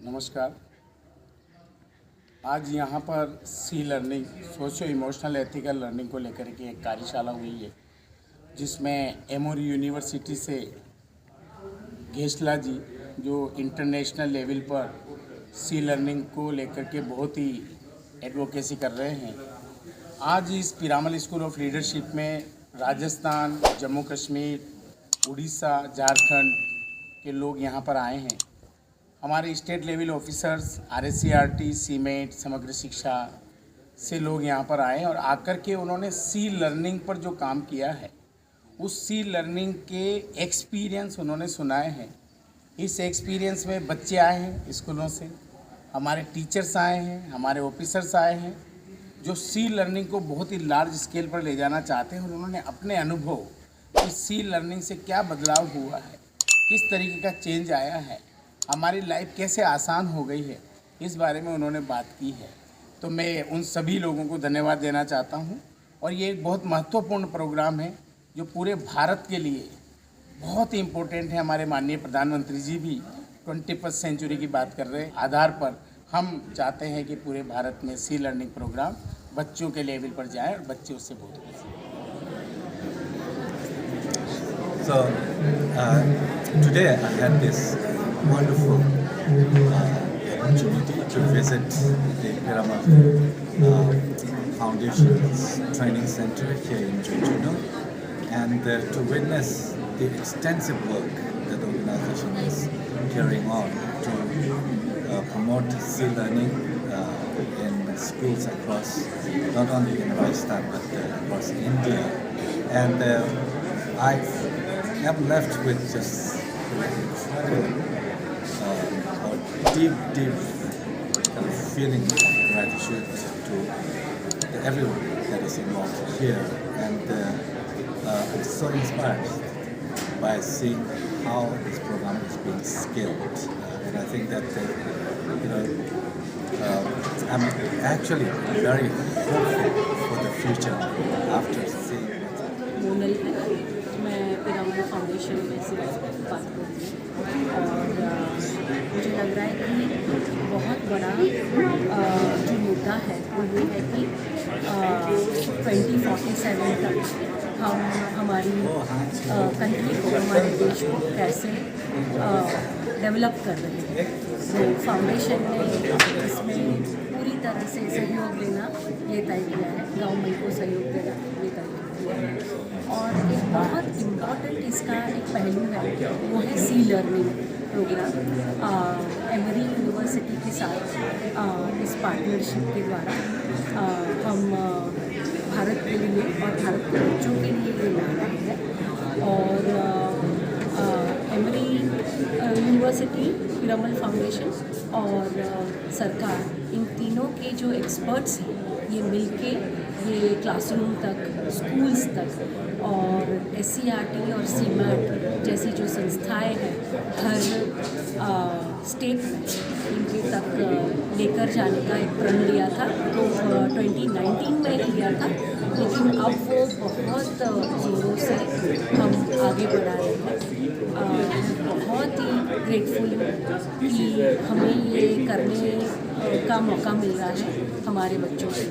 नमस्कार। आज यहाँ पर SEE learning socio emotional ethical learning को लेकर के एक कार्यशाला हुई है, जिसमें एमोरी यूनिवर्सिटी से घेसला जी जो इंटरनेशनल लेवल पर सी लर्निंग को लेकर के बहुत ही एडवोकेसी कर रहे हैं। आज इस पीरामल स्कूल ऑफ लीडरशिप में राजस्थान, जम्मू कश्मीर, उड़ीसा, झारखंड के लोग यहाँ पर आए हैं। हमारे state level officers, RSCRT, SIEMAT, Samagra Shiksha से लोग यहाँ पर आए और आकर के उन्होंने सी लर्निंग पर जो काम किया है उस सी लर्निंग के एक्सपीरियंस उन्होंने सुनाए हैं। इस एक्सपीरियंस में बच्चे आए हैं स्कूलों से, हमारे टीचर्स आए हैं, हमारे ऑफिसर्स आए हैं जो सी लर्निंग को बहुत ही लार्ज स्केल पर ले जाना चाहते हैं और उन्होंने अपने अनुभव इस सी लर्निंग से क्या बदलाव हुआ है, किस तरीके का चेंज आया है, हमारी लाइफ कैसे आसान हो गई है, इस बारे में उन्होंने बात की है। तो मैं उन सभी लोगों को धन्यवाद देना चाहता हूं और ये एक बहुत महत्वपूर्ण प्रोग्राम है जो पूरे भारत के लिए बहुत ही इम्पोर्टेंट है। हमारे माननीय प्रधानमंत्री जी भी 21वीं सेंचुरी की बात कर रहे हैं। आधार पर हम चाहते हैं कि पूरे भारत में सी लर्निंग प्रोग्राम बच्चों के लेवल पर जाए और बच्चे उससे बहुत कुछ सीखें। So today I had this wonderful opportunity to visit the Piramal Foundation's training center here in Junjunu and to witness the extensive work that the organization is carrying on to promote C-learning in schools across, not only in Rajasthan but across India. And I am left with just incredible deep kind of feeling of gratitude to everyone that is involved here, and I'm so inspired by seeing how this program is being scaled, and I think that I'm actually very hopeful for the future after seeing what's happening. Monal है, मैं Piramal foundation में से बात करती हूँ और मुझे लग रहा है कि बहुत बड़ा जो मुद्दा है वो ये है कि 2047 तक हम हमारी कंट्री को, हमारे देश को कैसे डेवलप कर रहे हैं। तो फाउंडेशन ने इसमें पूरी तरह से सहयोग देना ये तय किया है, गवर्नमेंट को सहयोग देना ये तय किया है। और एक बहुत इम्पॉर्टेंट इसका एक पहलू है वो है सी लर्निंग प्रोग्राम। एमरी यूनिवर्सिटी के साथ इस पार्टनरशिप के द्वारा हम भारत के लिए और भारत के बच्चों के लिए ये ला रहे हैं। और एमरी यूनिवर्सिटी, पीरामल फाउंडेशन और सरकार, इन तीनों के जो एक्सपर्ट्स हैं ये मिलके ये क्लासरूम तक, स्कूल्स तक और SCRT और सीमेट जैसी जो संस्थाएं हैं हर स्टेट में इनके तक लेकर जाने का एक प्रण लिया था। तो 2019 में लिया था, लेकिन अब वो बहुत ज़ोरों से हम आगे बढ़ा रहे हैं। बहुत ही ग्रेटफुल हूँ कि हमें ये करने का मौका मिल रहा है हमारे बच्चों से।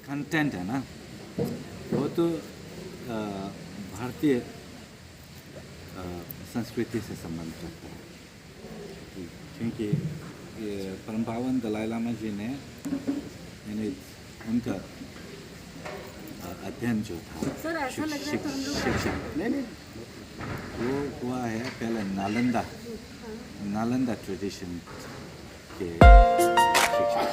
कंटेंट है ना, वो तो भारतीय संस्कृति से संबंध रखता है, क्योंकि ये परम पावन दलाई लामा जी ने यानी उनका अध्ययन जो था सर ऐसा लग रहा है तो हम लोग शिक्षा नहीं वो हुआ है पहले नालंदा ट्रेडिशन के शिक्षक।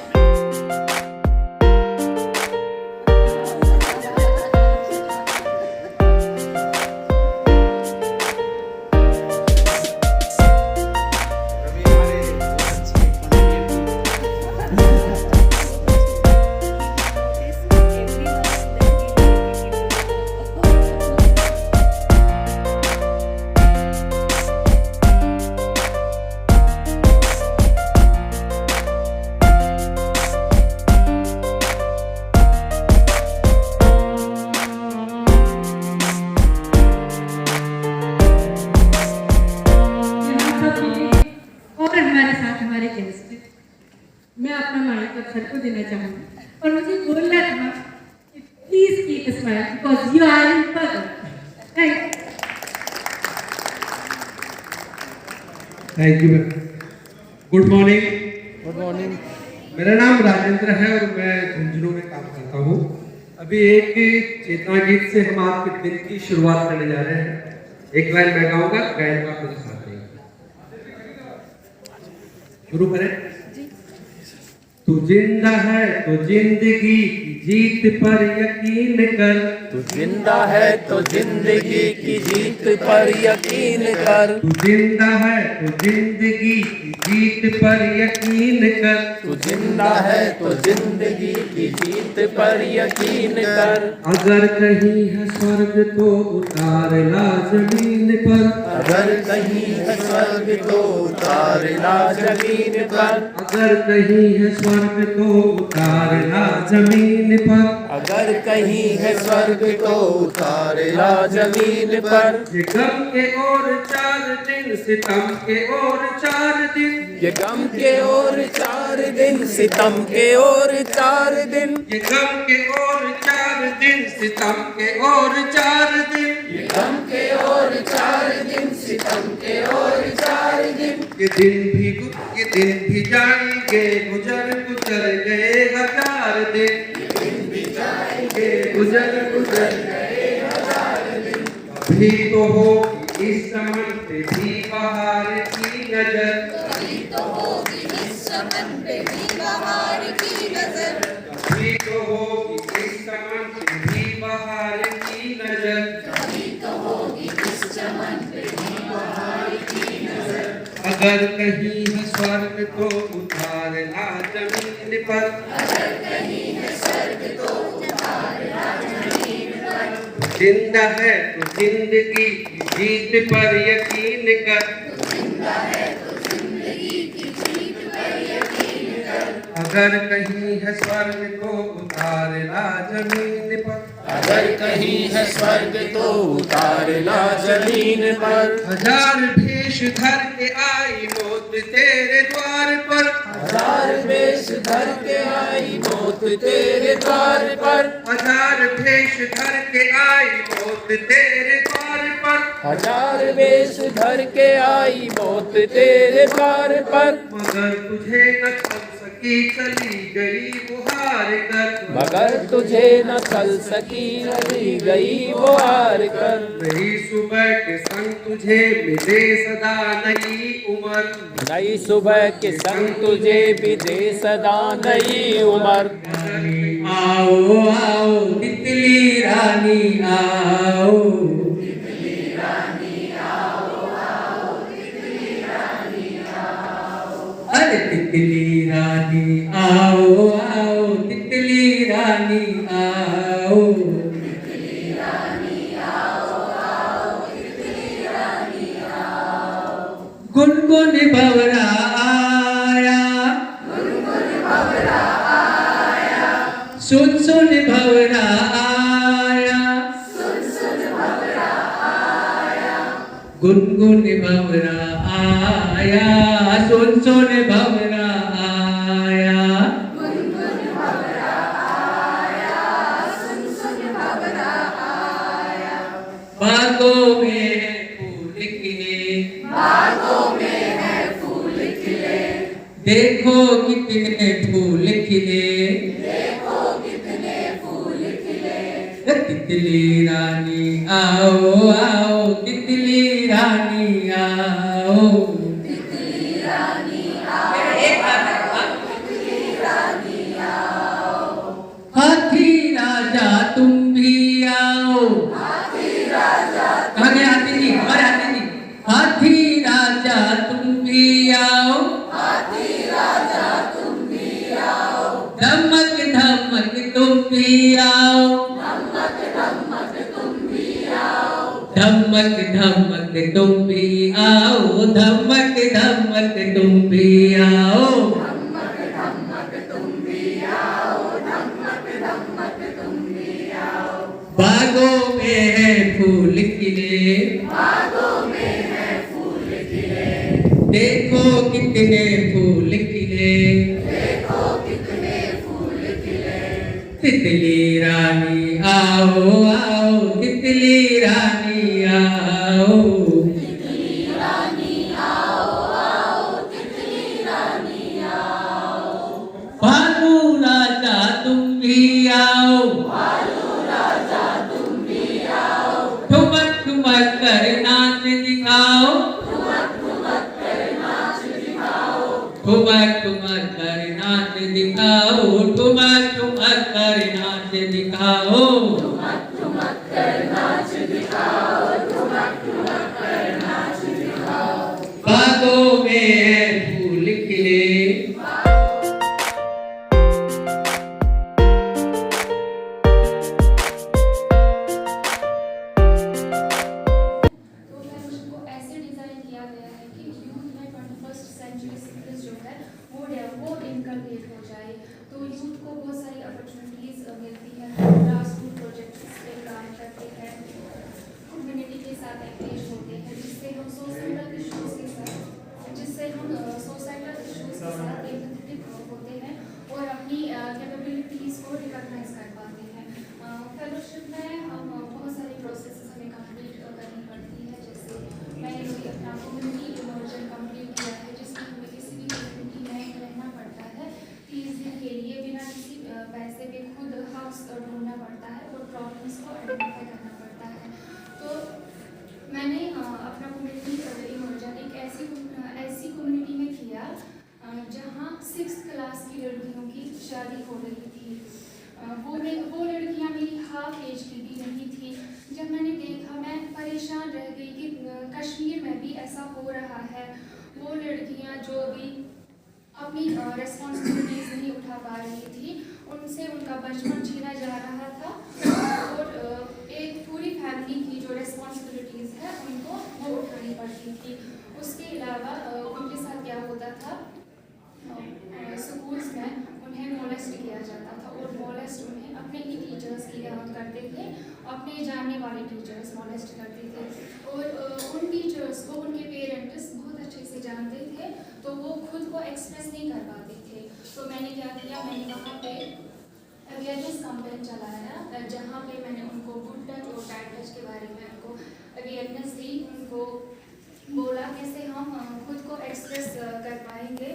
मैं अपना माइक अब सर को देना चाहूँगी और मुझे बोलना था कि please keep smile because you are in person. Thank you. Good morning. Good morning. मेरा नाम राजेंद्र है और मैं झुंझुनू में काम करता हूँ। अभी एक चेतना गीत से हम आपके दिन की शुरुआत करने जा रहे हैं। एक लाइन मैं गाऊंगा, गायन का मेरे साथ देंगे। शुरू करें। तू जिंदा है तो जिंदगी की जीत पर यकीन कर। तू जिंदा है तो जिंदगी की जीत पर यकीन कर। तू जिंदा है तो जिंदगी की जीत पर यकीन कर। तू जिंदा है तो जिंदगी की जीत पर यकीन कर। अगर कहीं है स्वर्ग तो उतार ला जमीन पर। अगर कहीं है स्वर्ग तो उतार ला जमीन पर। अगर कहीं है स्वर्ग तो उतार ला जमीन पर। अगर कहीं है स्वर्ग तो उतार ला जमीन पर। ये गम के और 4 दिन सितम के और 4 दिन। ये गम के और 4 दिन सितम के और 4 दिन। ये गम के और 4 दिन सितम के और 4 दिन। ये गम के और 4 दिन सितम के और 4 दिन। ये दिन भी जाएंगे गुजर गुजर गए 1000 दिन। गुजर गुजर गए 1000 दिन। अभी तो होगी इस चमन पे भी बहार की नजर। अभी तो होगी इस चमन पे भी बहार की नजर। अभी तो होगी इस चमन पे भी बहार की नजर। अभी तो होगी इस चमन पे भी बहार की नजर। अगर कहीं है स्वर्ग तो उतार ला जमीन पर। अगर कहीं है स्वर्ग तो उतार ला जमीन पर। जिंदा है तो जिंदगी की जीत पर यकीन कर। जिंदा है तो जिंदगी की जीत पर यकीन कर। अगर कहीं है स्वर्ग तो उतार ला जमीन पर। अगर कहीं है स्वर्ग तो उतार ला जमीन पर। 1000 भेष धर के आई मौत तेरे द्वार पर। 1000 वेश धर के आई मौत तेरे द्वार पर। 1000 भेष धर के आई मौत तेरे द्वार पर। 1000 वेश धर के आई मौत तेरे द्वार पर। मगर तुझे न चल सकी चली गई वो हार कर। मगर तुझे न चल सकी चली गई वो हार कर। नई सुबह के संग तुझे मिले सदा नई उम्र। नई सुबह के संग तुझे भी दे सदा नई उम्र। आओ आओ तितली रानी आओ। तितली रानी आओ आओ तितली रानी आओ। अरे तितली रानी आओ आओ तितली रानी आओ। तितली रानी आओ आओ तितली रानी आओ। गुनगुन भंवरा आया। गुनगुन भंवरा आया। सुन सुन भंवरा आया। सुन सुन भंवरा आया। गुनगुन भंवरा आया। सुन सुन भंवरा आया। गुनगुन भंवरा आया। सुन सुन भंवरा आया। बागों में है फूल खिले। बागों में है फूल खिले। देखो कितने फूल खिले। देखो कितने फूल खिले। तितली रानी आओ आओ तितली रानी आओ। तितली एक बार हाथी राजा तुम भी आओ, कहाँ गए हाथी जी, हमारे हाथी जी, हाथी राजा तुम भी आओ, धमक धमक तुम भी आओ, धमक धमक तुम भी आओ, धमक धमक तुम भी आओ, बागों में है फूल खिले, देखो कितने फूल खिले, तितली रानी आओ आओ, तितली रानी आओ, भालू राजा तुम भी आओ, ठुमक ठुमक कर नाच दिखाओ, ठुमक ठुमक कर नाच दिखाओ, ठुमक ठुमक कर नाच दिखाओ, बागों में है फूल खिले। तो मैं मुझको ऐसे डिज़ाइन किया गया है कि यूथ में 21st सेंचुरी स्किल्स जो है वो इनकलकेट हो जाए। तो यूथ को बहुत सारी अपॉर्चुनिटीज़ मिलती है, ग्रास रूट प्रोजेक्ट्स पे काम करते हैं, कम्युनिटी के साथ एंगेज होते हैं, जिससे हम सोसाइटल इश्यूज़ के साथ एम्पैथेटिक होते हैं और अपनी कैपेबिलिटीज़ को रिकॉग्नाइज कर पाते हैं। फेलोशिप में हम बहुत सारी प्रोसेस हमें कंप्लीट करनी पड़ती है, जैसे मैंने कोई अपना कम्युनिटी इमर्जन कंप्लीट किया है, जिसमें हमें किसी भी कम्युनिटी में रहना पड़ता है 30 दिन के लिए बिना किसी पैसे पे, खुद हाउस ढूंढना पड़ता है और प्रॉब्लम्स को आइडेंटिफाई करना पड़ता है। तो मैंने अपना कम्युनिटी इमर्जन एक ऐसी कम्युनिटी में किया जहाँ 6th क्लास की लड़कियों की शादी हो रही थी। वो लड़कियाँ मेरी हाफ एज की भी नहीं थी। जब मैंने देखा मैं परेशान रह गई कि कश्मीर में भी ऐसा हो रहा है। वो लड़कियाँ जो भी अपनी रेस्पॉन्सिबिलिटीज़ नहीं उठा पा रही थी, उनसे उनका बचपन छीना जा रहा था और एक पूरी फैमिली की जो रेस्पॉन्सिबिलिटीज़ है उनको वो उठानी पड़ती थी। उसके अलावा उनके साथ क्या होता था, स्कूल्स में उन्हें मोलेस्ट किया जाता था और मोलेस्ट उन्हें अपने ही टीचर्स किया करते थे, अपने जानने वाले टीचर्स मोलेस्ट करते थे और उन टीचर्स को उनके पेरेंट्स बहुत अच्छे से जानते थे, तो वो खुद को एक्सप्रेस नहीं कर पाते थे। तो मैंने क्या किया, मैंने वहाँ पे अवेयरनेस कैंपेन चलाया, जहाँ पे मैंने उनको गुड टच और बैड टच के बारे में उनको अवेयरनेस दी, उनको बोला कैसे हम खुद को एक्सप्रेस कर पाएंगे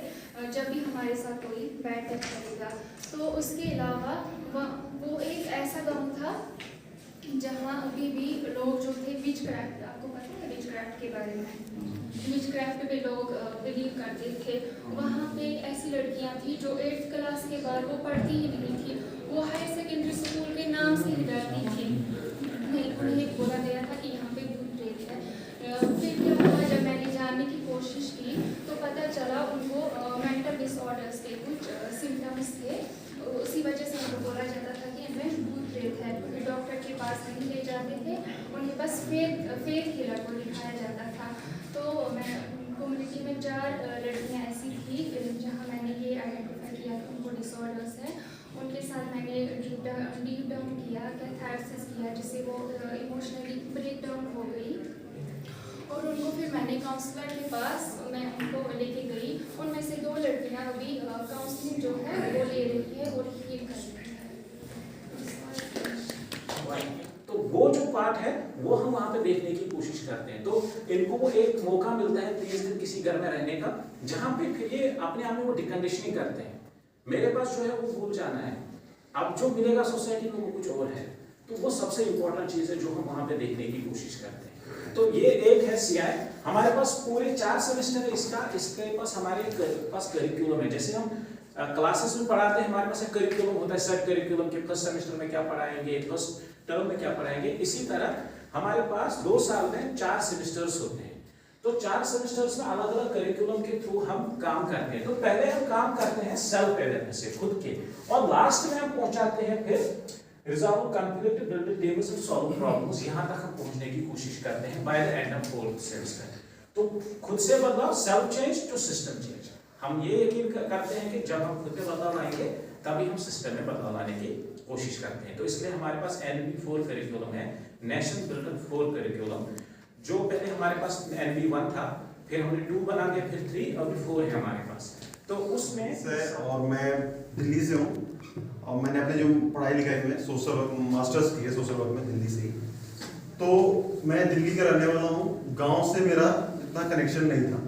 जब भी हमारे साथ कोई बैड टच करेगा। तो उसके अलावा वो एक ऐसा गांव था जहाँ अभी भी लोग जो थे विच क्राफ्ट, आपको पता है विच क्राफ्ट के बारे में, विच क्राफ्ट पे लोग बिलीव करते थे। वहाँ पे ऐसी लड़कियाँ थी जो 8th क्लास के बाद वो पढ़ती ही नहीं थी, वो हायर सेकेंडरी स्कूल के नाम से ही डरती थी। उन्हें बोला गया था कि यहाँ पे भूत प्रेत है। फिर क्या हुआ, जब मैंने जानने की कोशिश की तो पता चला उनको मेंटल डिसऑर्डर्स के कुछ सिम्टम्स थे। उसी वजह से उनको बोला जाता था कि इनमें भूत प्रेत है। फिर डॉक्टर के पास नहीं ले जाते थे, उन्हें बस फेथ हीलर को दिखाया जाता था। तो मैं कम्युनिटी में 4 लड़कियाँ ऐसी थी जहाँ मैंने ये आइडेंटिफाई किया कि उनको डिसऑर्डर्स है। उनके साथ मैंने डीप डाउन किया, कैथारसिस किया, जिससे वो इमोशनली ब्रेक डाउन हो गई और उनको फिर मैंने काउंसलर के पास मैं उनको लेके गई। उनमें से 2 लड़कियां अभी काउंसलिंग जो है वो ले रही है और हील कर रही है। तो वो जो पार्ट है वो हम वहाँ पे देखने की कोशिश करते हैं। तो इनको वो एक मौका मिलता है 30 दिन किसी घर में रहने का, जहाँ पे फिर ये अपने आप में वो डिकंडीशनिंग करते हैं। मेरे पास जो है वो भूल जाना है, अब जो मिलेगा सोसाइटी में वो कुछ और है। तो वो सबसे इम्पोर्टेंट चीज़ है जो हम वहाँ पे देखने की कोशिश करते हैं। तो ये एक है CI। हमारे पास पूरे 4 सेमेस्टर है इसके पास हमारे पास करिकुलम है। जैसे हम क्लासेस में पढ़ाते हैं, हमारे पास एक करिकुलम होता है, सेट करिकुलम के फर्स्ट सेमेस्टर में क्या पढ़ाएंगे, फर्स्ट टर्म में क्या पढ़ाएंगे। इसी तरह हमारे पास 2 साल में 4 सेमेस्टर्स होते हैं। तो 4 सेमेस्टर्स में अलग अलग करिकुलम के थ्रू हम काम करते हैं। तो पहले हम काम करते हैं सेल्फ अवेयरनेस से, खुद के, और लास्ट में हम पहुंचाते हैं फिर resolve conflict, build tables and solve problems. यहां तक हम पहुंचने की कोशिश करते हैं by the end of 4th semester. तो खुद से बदलाव, self change to system change. हम ये यकीन करते हैं कि जब हम खुद में बदलाव लाएंगे तभी हम सिस्टम में बदलाव लाने की कोशिश करते हैं। तो इसलिए हमारे पास NB4 करिकुलम है, नेशनल बिल्डर 4 करिकुलम, जो पहले हमारे पास NB1 था, फिर हमने 2 बना दिया, फिर 3 और 4 है हमारे पास। तो उसमें और मैं दिल्ली से हूँ और मैंने अपने जो पढ़ाई लिखाई में सोशल वर्क मास्टर्स की है सोशल वर्क में दिल्ली से ही। तो मैं दिल्ली का रहने वाला हूँ, गांव से मेरा इतना कनेक्शन नहीं था।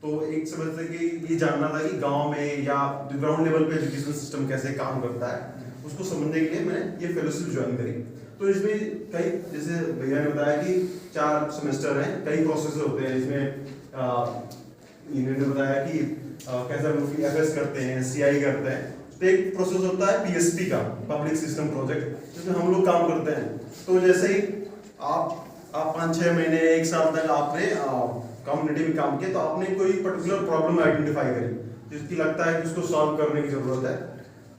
तो एक समझ से कि ये जानना था कि गांव में या ग्राउंड लेवल पे एजुकेशन सिस्टम कैसे काम करता है, उसको समझने के लिए मैंने ये फेलोशिप ज्वाइन करी। तो इसमें कई, जैसे भैया ने बताया कि 4 सेमेस्टर हैं, कई प्रोसेस होते हैं। इसमें इन्होंने बताया कि कैसे हम लोग FS करते हैं, CI करते हैं। तो एक प्रोसेस होता है PSP का, पब्लिक सिस्टम प्रोजेक्ट, जिसमें हम लोग काम करते हैं। तो जैसे ही आप 5-6 महीने 1 साल तक आपने कम्युनिटी में काम किया, तो आपने कोई पर्टिकुलर प्रॉब्लम आइडेंटिफाई करी जिसकी लगता है कि उसको सॉल्व करने की जरूरत है।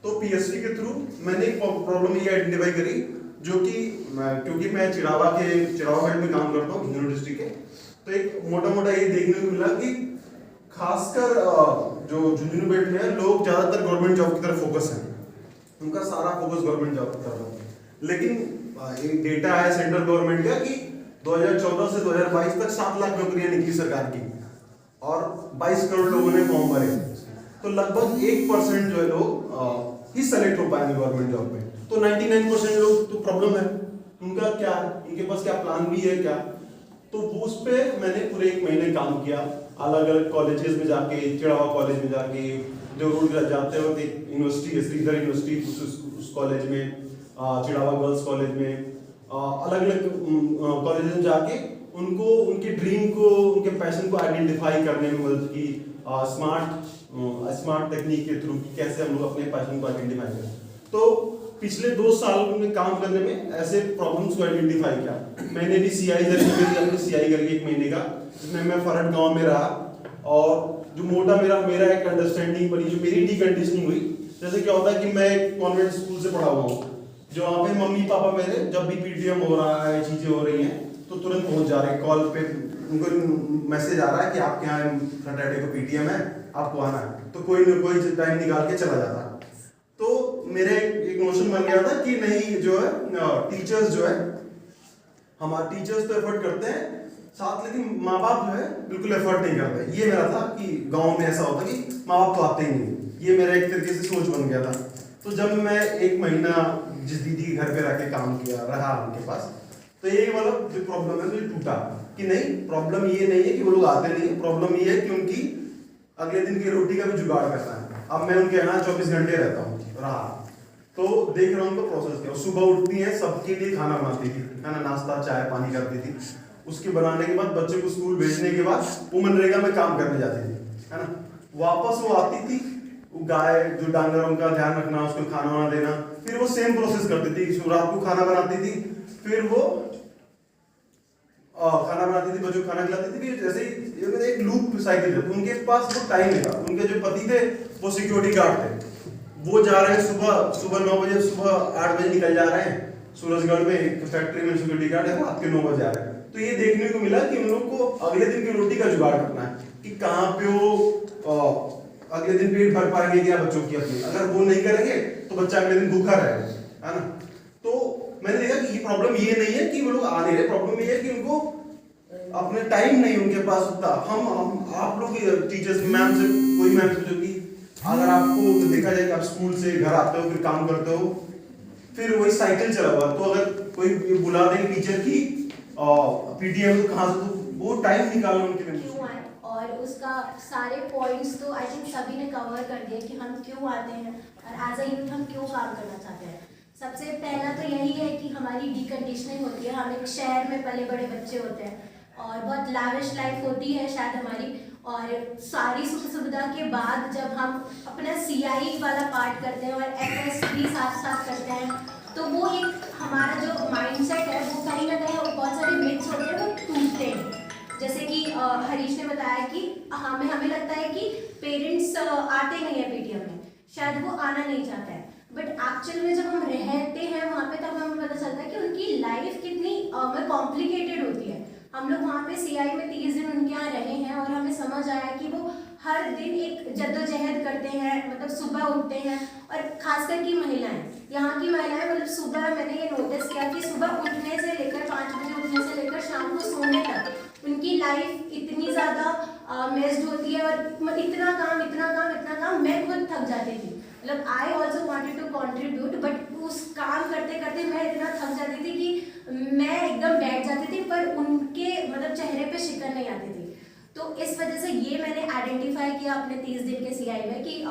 तो PSP के थ्रू मैंने एक प्रॉब्लम ये आइडेंटिफाई करी, जो कि क्योंकि मैं चिड़ावा बेल्ट में काम करता हूँ झुंझुनू डिस्ट्रिक्ट के, तो एक मोटा ये देखने को मिला कि खासकर जो झुंझुनू बेल्ट में है, लोग ज्यादातर गवर्नमेंट जॉब की तरफ फोकस है, उनका सारा फोकस गवर्नमेंट जॉब की तरफ है। लेकिन एक डेटा है सेंट्रल गवर्नमेंट का कि 2014 से 2022 तक 7 लाख नौकरियां निकली सरकार की और 22 करोड़ लोगों ने फॉर्म भरे। तो लगभग 1% जो है लोग ही सेलेक्ट हो पाएंगे गवर्नमेंट जॉब में। तो 99% लोग तो प्रॉब्लम है, उनका क्या, उनके पास क्या प्लान भी है क्या। तो वो उस पे मैंने पूरे 1 महीने काम किया, अलग अलग कॉलेजेस में जाके, चिड़ावा कॉलेज में जाके, जो रोड जाते वक्त एक यूनिवर्सिटी है श्रीधर यूनिवर्सिटी, उस कॉलेज में, चिड़ावा गर्ल्स कॉलेज में, अलग अलग कॉलेज में जाके उनको उनके ड्रीम को, उनके पैशन को आइडेंटिफाई करने में मदद की, स्मार्ट टेक्निक के थ्रू कैसे हम लोग अपने पैशन को आइडेंटिफाई करें। तो पिछले 2 साल में काम करने में ऐसे प्रॉब्लम्स को आइडेंटिफाई किया। मैंने भी CI करके 1 महीने का, जिसमें मैं फरहट गांव में रहा, और जो मोटा मेरा एक अंडरस्टैंडिंग बनी, जो मेरी डीकंडीशनिंग हुई। जैसे क्या होता है कि मैं एक कॉन्वेंट स्कूल से पढ़ा हुआ हूँ, जो वहाँ पे मम्मी पापा मेरे जब भी PTM हो रहा है, चीजें हो रही हैं, तो तुरंत पहुंच जा रहे हैं, कॉल पे उनको मैसेज आ रहा है कि आपके यहाँ सैटरडे को PTM है, आपको आना है। तो कोई न कोई टाइम निकाल के चला जाता। तो मेरे एक नोशन बन गया था कि नहीं, जो है टीचर्स जो है, हमारे टीचर्स तो एफर्ट करते हैं साथ, लेकिन माँ बाप जो है बिल्कुल एफर्ट नहीं करते। ये मेरा था कि गांव में ऐसा होता कि माँ बाप तो आते ही नहीं। ये मेरा एक तरीके से सोच बन गया था। तो जब मैं 1 महीना जिस दीदी के घर पे रह के काम किया रहा उनके पास, तो ये वाला जो प्रॉब्लम है मुझे टूटा कि नहीं, प्रॉब्लम ये नहीं है कि वो लोग आते नहीं है, प्रॉब्लम ये है कि उनकी अगले दिन की रोटी का भी जुगाड़ करना है। अब मैं उनके यहाँ 24 घंटे रहता हूँ रहा, तो देख रहा हूँ उनका प्रोसेस क्या। सुबह उठती है, सबके लिए खाना बनाती थी, खाना नाश्ता चाय पानी करती थी। उसके बनाने के बाद बच्चे को स्कूल भेजने के बाद वो मनरेगा में काम करने जाती थी, है ना। वापस वो आती थी, वो गाय जो डांगर उनका ध्यान रखना, उसको खाना वाना देना, फिर वो सेम प्रोसेस करती थी। रात को खाना बनाती थी, फिर वो खाना बनाती थी, बच्चों को खाना खिलाती थी। जैसे ही एक लूप साइकिल है। उनके पास वो टाइम था, उनके जो पति थे वो सिक्योरिटी गार्ड थे, वो जा रहे हैं सुबह 9 बजे, सुबह 8 बजे निकल जा रहे हैं सूरजगढ़ में एक फैक्ट्री में सिक्योरिटी गार्ड है, रात के 9 बजे आ रहे हैं। तो ये देखने को मिला कि उन लोग को अगले दिन की रोटी का जुगाड़ करना है कि कहाँ पे वो अगले दिन पेट भर पाएंगे क्या बच्चों की अपनी। अगर वो नहीं करेंगे तो बच्चा अगले दिन भूखा रहेगा, है ना। तो मैंने देखा कि ये प्रॉब्लम ये नहीं है कि वो लोग आ नहीं रहे, प्रॉब्लम ये है कि उनको अपने टाइम नहीं उनके पास होता। हम आप लोग टीचर्स मैम से, कोई मैम से जो कि अगर आपको देखा जाए कि आप स्कूल से घर आते हो, फिर काम करते हो, फिर वही साइकिल चला हुआ। तो अगर कोई बुला दे टीचर की PTM, तो कहाँ से, तो वो टाइम निकालना उनके लिए क्यों आए, और उसका सारे पॉइंट्स तो आई थिंक सभी ने कवर कर दिए कि हम क्यों आते हैं और एज अ यूथ हम क्यों काम करना चाहते हैं। सबसे पहला तो यही है कि हमारी डीकंडीशनिंग होती है। हम एक शहर में पले बड़े बच्चे होते हैं और बहुत लाविश लाइफ होती है शायद हमारी, और सारी सुख सुविधा के बाद जब हम अपना CI वाला पार्ट करते हैं और FS भी साथ साथ करते हैं, तो वो एक हमारा जो माइंडसेट है वो कहीं ना कहीं बहुत सारे मिथ्स होते हैं वो टूटते हैं। जैसे कि हरीश ने बताया कि हमें लगता है कि पेरेंट्स आते नहीं है PTM में, शायद वो आना नहीं चाहता है, बट एक्चुअल में जब हम रहते हैं वहाँ पे तब हमें पता चलता है कि उनकी लाइफ कितनी कॉम्प्लिकेटेड होती है। हम लोग वहाँ पे CI में 30 दिन उनके यहाँ रहे हैं और हमें समझ आया कि वो हर दिन एक जद्दोजहद करते हैं, मतलब सुबह उठते हैं, और खासकर की महिलाएं, यहाँ की महिलाएं, मतलब सुबह मैंने ये नोटिस किया कि सुबह उठने से लेकर 5 बजे उठने से लेकर शाम को सोने तक उनकी लाइफ इतनी ज़्यादा मेस्ड होती है और इतना काम मैं खुद थक जाती थी। मतलब I also wanted to contribute, but उस काम करते करते मैं इतना थक जाती थी कि मैं एकदम बैठ जाती थी, पर उनके मतलब चेहरे पे शिकन नहीं आती थी। तो इस वजह से ये मैंने आइडेंटिफाई किया अपने 30 दिन के CI में कि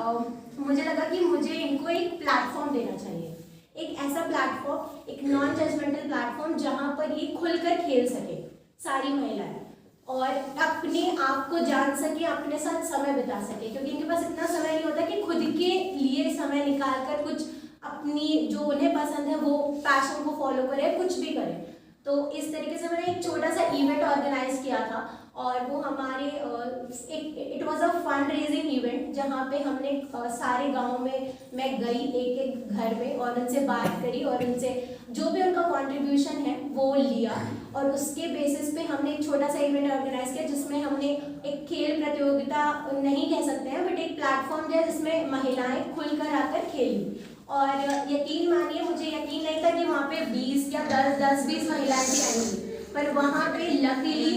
मुझे लगा कि मुझे इनको एक प्लेटफॉर्म देना चाहिए, एक ऐसा प्लेटफॉर्म, एक नॉन जजमेंटल प्लेटफॉर्म जहाँ पर ये खुलकर खेल सके सारी महिलाएं और अपने आप को जान सके, अपने साथ समय बिता सके, क्योंकि इनके पास इतना समय नहीं होता कि खुद के लिए समय निकाल कर कुछ अपनी जो उन्हें पसंद है वो पैशन को फॉलो करें, कुछ भी करें। तो इस तरीके से मैंने एक छोटा सा इवेंट ऑर्गेनाइज किया था और वो हमारे it was a fund raising event जहाँ पे हमने सारे गांव में मैं गई एक एक घर में और उनसे बात करी और उनसे जो भी उनका कंट्रीब्यूशन है वो लिया, और उसके बेसिस पे हमने एक छोटा सा इवेंट ऑर्गेनाइज किया जिसमें हमने एक खेल प्रतियोगिता नहीं कह सकते हैं, बट एक प्लेटफॉर्म दिया जिसमें महिलाएं खुलकर आकर खेली। और यकीन मानिए, मुझे यकीन नहीं था कि वहाँ पे 20 या 10-20 महिलाएं भी आएंगी, पर वहाँ पे लकीली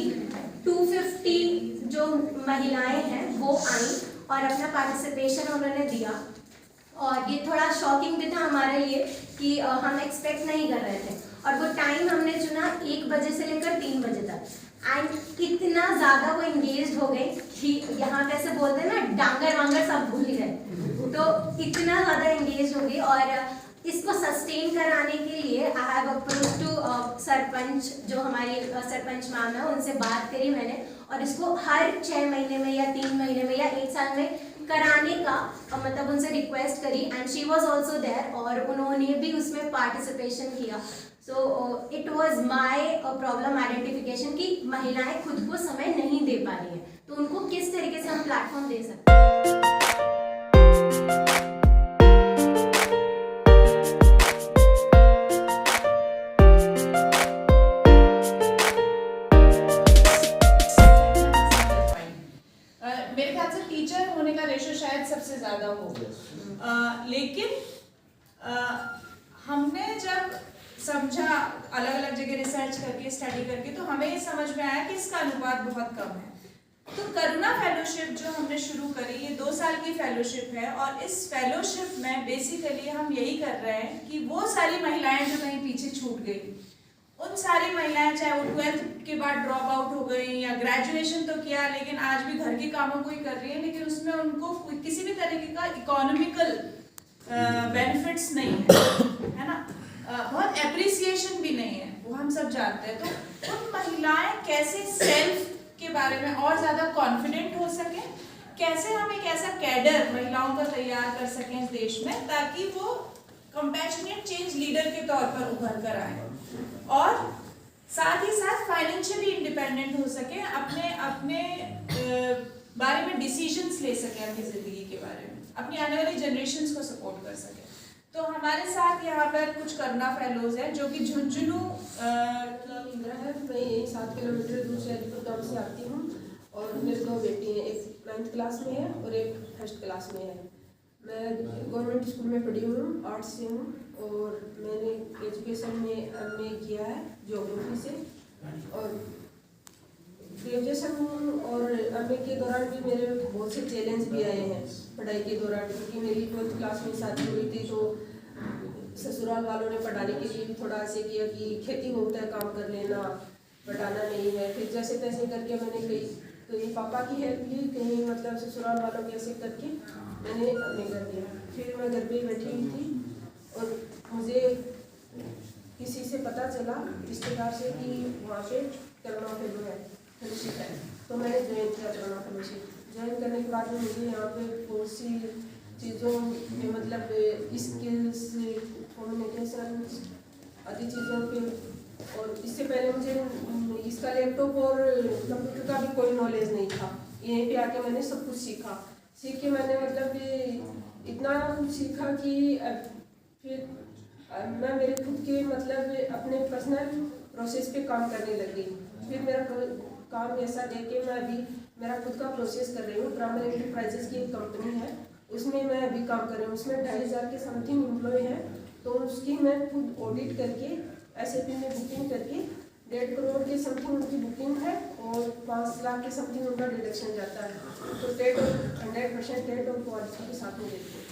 250 जो महिलाएं हैं वो आई और अपना पार्टिसिपेशन उन्होंने दिया। और ये थोड़ा शॉकिंग भी था हमारे लिए कि हम एक्सपेक्ट नहीं कर रहे थे, और वो टाइम हमने चुना 1 बजे से लेकर 3 बजे तक, एंड इतना ज़्यादा वो इंगेज हो गए कि यहाँ कैसे बोलते हैं ना, डांगर वांगर सब भूल गए, तो इतना ज़्यादा इंगेज हो गई। और इसको सस्टेन कराने के लिए I have approach to sarpanch, जो हमारी सरपंच मैम है, उनसे बात करी मैंने, और इसको हर 6 महीने में या 3 महीने में या 1 साल में कराने का मतलब उनसे रिक्वेस्ट करी, and she was also there, और उन्होंने भी उसमें पार्टिसिपेशन किया। So it was my problem identification कि महिलाएं खुद को समय नहीं दे पा रही हैं, तो उनको किस तरीके से हम प्लेटफॉर्म दे सकते हैं। मेरे ख्याल से टीचर होने का रेशो शायद सबसे ज़्यादा हो, लेकिन हमने जब समझा अलग अलग जगह रिसर्च करके स्टडी करके, तो हमें ये समझ में आया कि इसका अनुपात बहुत कम है। तो करुणा फेलोशिप जो हमने शुरू करी, ये 2 साल की फेलोशिप है, और इस फेलोशिप में बेसिकली हम यही कर रहे हैं कि वो सारी महिलाएं जो कहीं पीछे छूट गई, उन सारी महिलाएं, चाहे वो 12th के बाद ड्रॉप आउट हो गई या ग्रेजुएशन तो किया लेकिन आज भी घर के कामों को ही कर रही है, लेकिन उसमें उनको किसी भी तरीके का इकोनॉमिकल बेनिफिट्स नहीं है ना, बहुत एप्रिसिएशन भी नहीं है, वो हम सब जानते हैं। तो उन महिलाएं कैसे सेल्फ के बारे में और ज़्यादा कॉन्फिडेंट हो सके, कैसे हम एक ऐसा कैडर महिलाओं का तैयार कर सकें इस देश में, ताकि वो कंपैशनेट चेंज लीडर के तौर पर उभर कर आए, और साथ ही साथ फाइनेंशियली इंडिपेंडेंट हो सके, अपने बारे में डिसीजंस ले सके, अपनी ज़िंदगी के बारे में, अपनी आने वाली जनरेशन्स को सपोर्ट कर सके। तो हमारे साथ यहाँ पर कुछ करुणा फेलोज है जो कि झुंझुनू इंदिरा है। मैं यही 7 किलोमीटर दूर से अलीपुर गाँव से आती हूँ, और मेरी 2 बेटी हैं, एक 9th क्लास में है और एक 1st क्लास में है। मैं गवर्नमेंट स्कूल में पढ़ी हूँ, आर्ट्स से हूँ, और मैंने एजुकेशन में MA किया है ज्योग्राफी से, और ग्रेजुएशन और MA के दौरान भी मेरे बहुत से चैलेंज भी आए हैं पढ़ाई के दौरान, क्योंकि मेरी 12th क्लास में शादी हुई थी, तो ससुराल वालों ने पढ़ाने के लिए भी थोड़ा ऐसे किया कि खेती होता है, काम कर लेना, पढ़ाना नहीं है। फिर जैसे तैसे करके मैंने कही, तो ये पापा की हेल्प ली कहीं, मतलब ससुराल वालों के ऐसे करके मैंने अपने कर दिया। फिर मैं घर पे बैठी हुई थी, और मुझे किसी से पता चला रिश्तेदार से कि वहाँ पे करुणा फेलोशिप है, तो मैंने ज्वाइन किया करुणा फेलोशिप। ज्वाइन करने के बाद में मुझे यहाँ पे बहुत सी चीज़ों में मतलब स्किल्स, कम्युनिकेशन आदि चीज़ों पे, और इससे पहले मुझे इसका लैपटॉप और कंप्यूटर का भी कोई नॉलेज नहीं था। यहीं पे आके मैंने सब कुछ सीख के मैंने मतलब इतना कुछ सीखा कि फिर मैं मेरे खुद के मतलब अपने पर्सनल प्रोसेस पे काम करने लगी। फिर मेरा काम ऐसा देके मैं अभी मेरा खुद का प्रोसेस कर रही हूँ। ब्राह्मण एंटरप्राइजेस की एक कंपनी है, उसमें मैं अभी काम कर रही हूँ। उसमें 2500 के समथिंग एम्प्लॉय हैं, तो उसकी मैं खुद ऑडिट करके SAP में बुकिंग करके 1.5 करोड़ के समथिंग उनकी बुकिंग है और 5 लाख के समथिंग उनका डिडक्शन जाता है। तो टेट और 100% टेट और क्वालिटी के साथ में देती हूँ।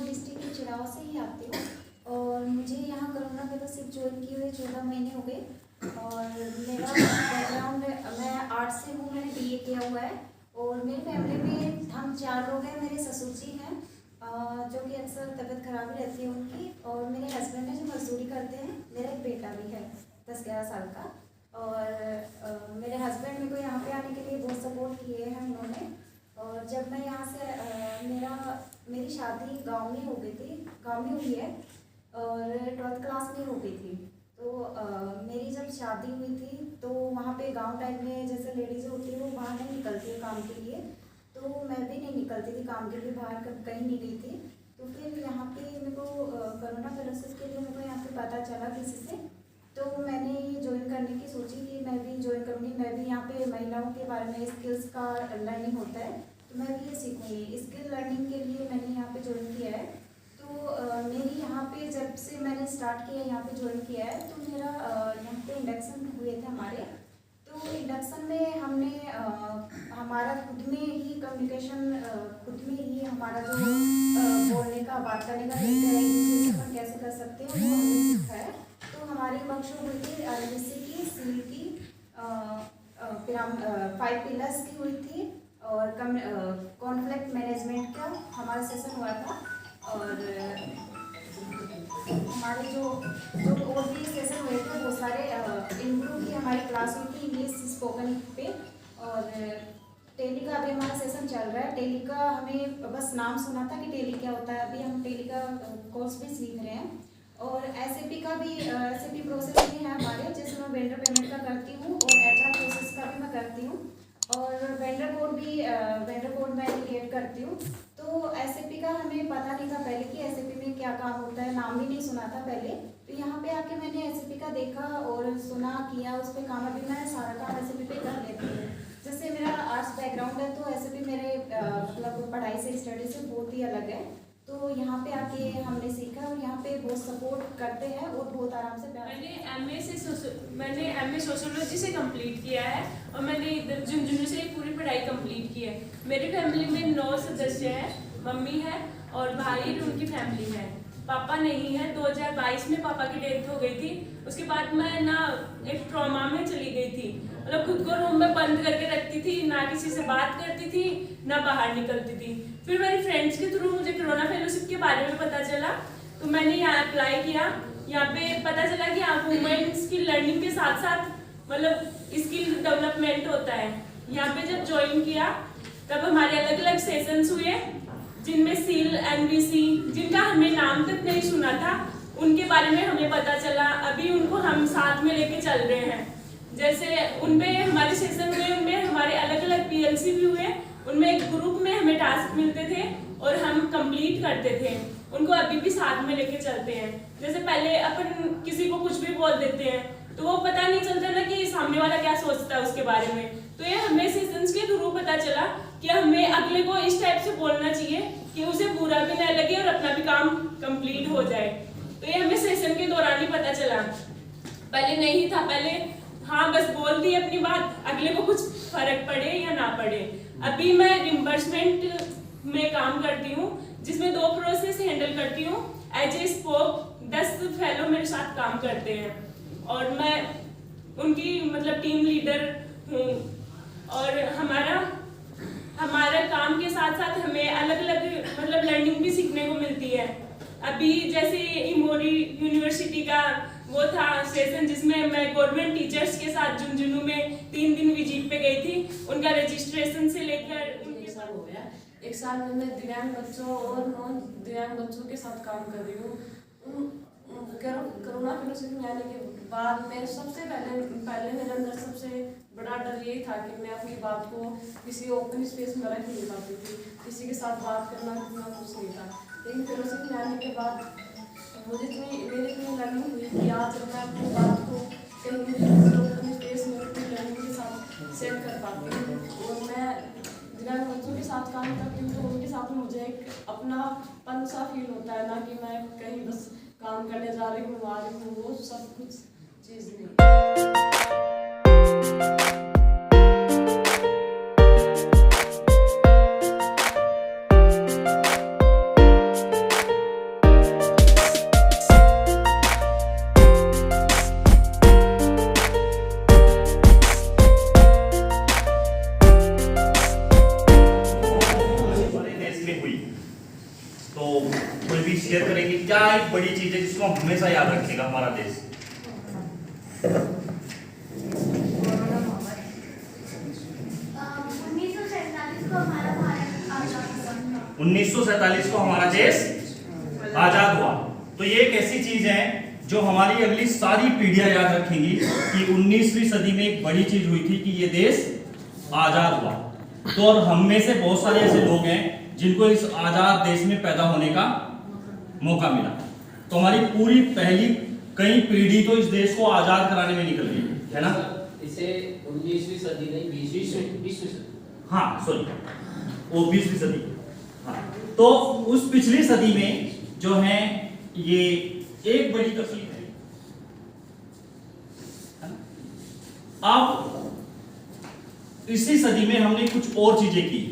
डिस्ट्रिक्ट के चिड़ाव से ही आती हूँ और मुझे यहाँ करुणा फेलोशिप ज्वाइन किए हुए 14 महीने हो गए और मेरा बैकग्राउंड मैं आर्ट्स से हूँ, मैंने BA किया हुआ है और मेरी फैमिली में हम 4 लोग हैं। मेरे ससुर जी हैं जो कि अक्सर तबीयत खराब ही रहती है उनकी, और मेरे हस्बैंड हैं जो मजदूरी करते हैं। मेरा एक बेटा भी है 10-11 साल का, और मेरे हस्बैंड मेरे को यहाँ पे आने के लिए बहुत सपोर्ट किए हैं उन्होंने। और जब मैं यहाँ से मेरी शादी गांव में हो गई थी, गांव में हुई है और 12th क्लास में हो गई थी। तो मेरी जब शादी हुई थी तो वहाँ पे गांव टाइप में जैसे लेडीज़ होती है वो बाहर नहीं निकलती है काम के लिए, तो मैं भी नहीं निकलती थी काम के लिए, बाहर कहीं नहीं गई थी। तो फिर यहाँ पे मेरे को करुणा फेलोशिप के लिए मेरे को यहाँ पे पता चला किसी से, तो मैंने ये ज्वाइन करने की सोची कि मैं भी ज्वाइन करूँगी। मैं भी यहाँ पे महिलाओं के बारे में स्किल्स का लर्निंग होता है, तो मैं भी ये सीखूँगी। स्किल लर्निंग के लिए मैंने यहाँ पे ज्वाइन किया है। तो मेरी यहाँ पे जब से मैंने स्टार्ट किया यहाँ पे ज्वाइन किया है, तो मेरा यहाँ पे इंडक्शन हुए थे हमारे। तो इंडक्शन में हमने हमारा खुद में ही कम्युनिकेशन, खुद में ही हमारा जो बोलने का, बात करने का तरीका है, एक दूसरे से अपन कैसे कर सकते हैं वो हमने सीखा है। तो हमारी वर्कशॉप हुई थी RBC की, सील की, 5 पिलर्स की हुई थी और कॉन्फ्लिक्ट मैनेजमेंट का हमारा सेशन हुआ था। और हमारे जो और भी सेशन हुए थे वो सारे इम्प्रूव की हमारी क्लास हुई थी इंग्लिश स्पोकन पे। और टेली का अभी हमारा सेशन चल रहा है। टेली का हमें बस नाम सुना था कि टेली क्या होता है, अभी हम टेली का कोर्स भी सीख रहे हैं। और SAP का भी SAP प्रोसेस भी है हमारे, जिसमें मैं वेंडर पेमेंट का करती हूँ और HR प्रोसेस का भी मैं करती हूँ और वेंडर कोड मैं क्रिएट करती हूँ। तो SAP का हमें पता नहीं था पहले कि SAP में क्या काम होता है, नाम भी नहीं सुना था पहले। तो यहाँ पे आके मैंने SAP का देखा और सुना, किया, उस पर काम। अभी मैं सारा काम SAP पे कर लेती हूँ। जैसे मेरा आर्ट्स बैकग्राउंड है तो SAP मेरे मतलब पढ़ाई से, स्टडी से बहुत ही अलग है। तो यहाँ पे आके हमने सीखा और यहाँ पे बहुत सपोर्ट करते हैं और बहुत आराम से मैंने MA सोशियोलॉजी से कंप्लीट किया है और मैंने इधर झुंझुनू से पूरी पढ़ाई कंप्लीट की है। मेरी फैमिली में 9 सदस्य हैं, मम्मी है और भाई और उनकी फैमिली है। पापा नहीं है, 2022 में पापा की डेथ हो गई थी। उसके बाद मैं ना एक ट्रॉमा में चली गई थी, मतलब खुद को रूम में बंद करके रखती थी, ना किसी से बात करती थी, ना बाहर निकलती थी। फिर मेरी फ्रेंड्स के थ्रू मुझे करुणा फेलोशिप के बारे में पता चला, तो मैंने यहाँ अप्लाई किया। यहाँ पे पता चला कि आप वुमेन स्किल लर्निंग के साथ साथ मतलब स्किल डेवलपमेंट होता है। यहाँ पे जब ज्वाइन किया तब हमारे अलग अलग सेशंस हुए, जिनमें सील, NBC, जिनका हमें नाम तक नहीं सुना था, उनके बारे में हमें पता चला। अभी उनको हम साथ में लेके चल रहे हैं। जैसे उनमें हमारे सेशन हुए, उनमें हमारे अलग अलग PLC भी हुए, उनमें एक ग्रुप में हमें टास्क मिलते थे और हम कंप्लीट करते थे। उनको अभी भी साथ में लेके चलते हैं। जैसे पहले अपन किसी को कुछ भी बोल देते हैं तो वो पता नहीं चलता ना कि सामने वाला क्या सोचता है उसके बारे में। तो ये हमें सेशंस के थ्रू पता चला कि हमें अगले को इस टाइप से बोलना चाहिए कि उसे बुरा भी ना लगे और अपना भी काम कंप्लीट हो जाए। तो ये हमें सेशन के दौरान ही पता चला, पहले नहीं था। पहले हाँ बस बोल दी अपनी बात, अगले को कुछ फर्क पड़े या ना पड़े। अभी मैं रिम्बर्समेंट में काम करती हूँ, जिसमें 2 प्रोसेस हैंडल करती हूँ। एज ए स्पोक 10 फेलो मेरे साथ काम करते हैं और मैं उनकी मतलब टीम लीडर हूँ। और हमारा काम के साथ साथ हमें अलग अलग मतलब लर्निंग भी सीखने को मिलती है। अभी जैसे इमोरी यूनिवर्सिटी का वो था सेशन जिसमें मैं गवर्नमेंट टीचर्स के साथ झुंझुनू में 3 दिन विजिट पे गई थी। उनका रजिस्ट्रेशन से लेकर उनके साथ हो गया। 1 साल में मैं दिव्यांग बच्चों और नॉन दिव्यांग बच्चों के साथ काम कर रही हूँ। कोरोना फेलोशिप में आने के बाद मैं सबसे पहले मेरे अंदर सबसे बड़ा डर यही था कि मैं अपनी बात को किसी ओपन स्पेस में रख नहीं पाती थी, किसी के साथ बात करना इतना कुछ नहीं था। लेकिन फेलोशिप में आने के बाद मेरी इतनी लर्निंग हुई कि आज मैं अपनी बात को कहीं भी ओपन स्पेस में अपनी लर्निंग के साथ शेयर कर पाती हूँ। और मैं दिव्यांग बच्चों के साथ काम करती हूँ तो उनके साथ में मुझे एक अपनापन सा फील होता है, ना कि मैं कहीं बस काम करने जा रही हूँ, आ रही हूँ, वो सब कुछ चीज़ नहीं। शेयर करेंगे क्या एक बड़ी चीज है जिसको हम हमेशा याद रखेगा हमारा देश? 1947 को हमारा देश आजाद हुआ। तो ये एक ऐसी चीज है जो हमारी अगली सारी पीढ़ियां याद रखेंगी कि 19वीं सदी में एक बड़ी चीज हुई थी कि ये देश आजाद हुआ। तो और हम में से बहुत सारे ऐसे लोग हैं जिनको इस आजाद देश में पैदा होने का मौका मिला। तो हमारी पूरी पहली कई पीढ़ी तो इस देश को आजाद कराने में निकल गई, है ना? इसे 19वीं सदी नहीं 20वीं सदी। हाँ सॉरी, वो 20वीं सदी। हाँ, तो उस पिछली सदी में जो है ये एक बड़ी तकलीफ है। अब इसी सदी में हमने कुछ और चीजें की।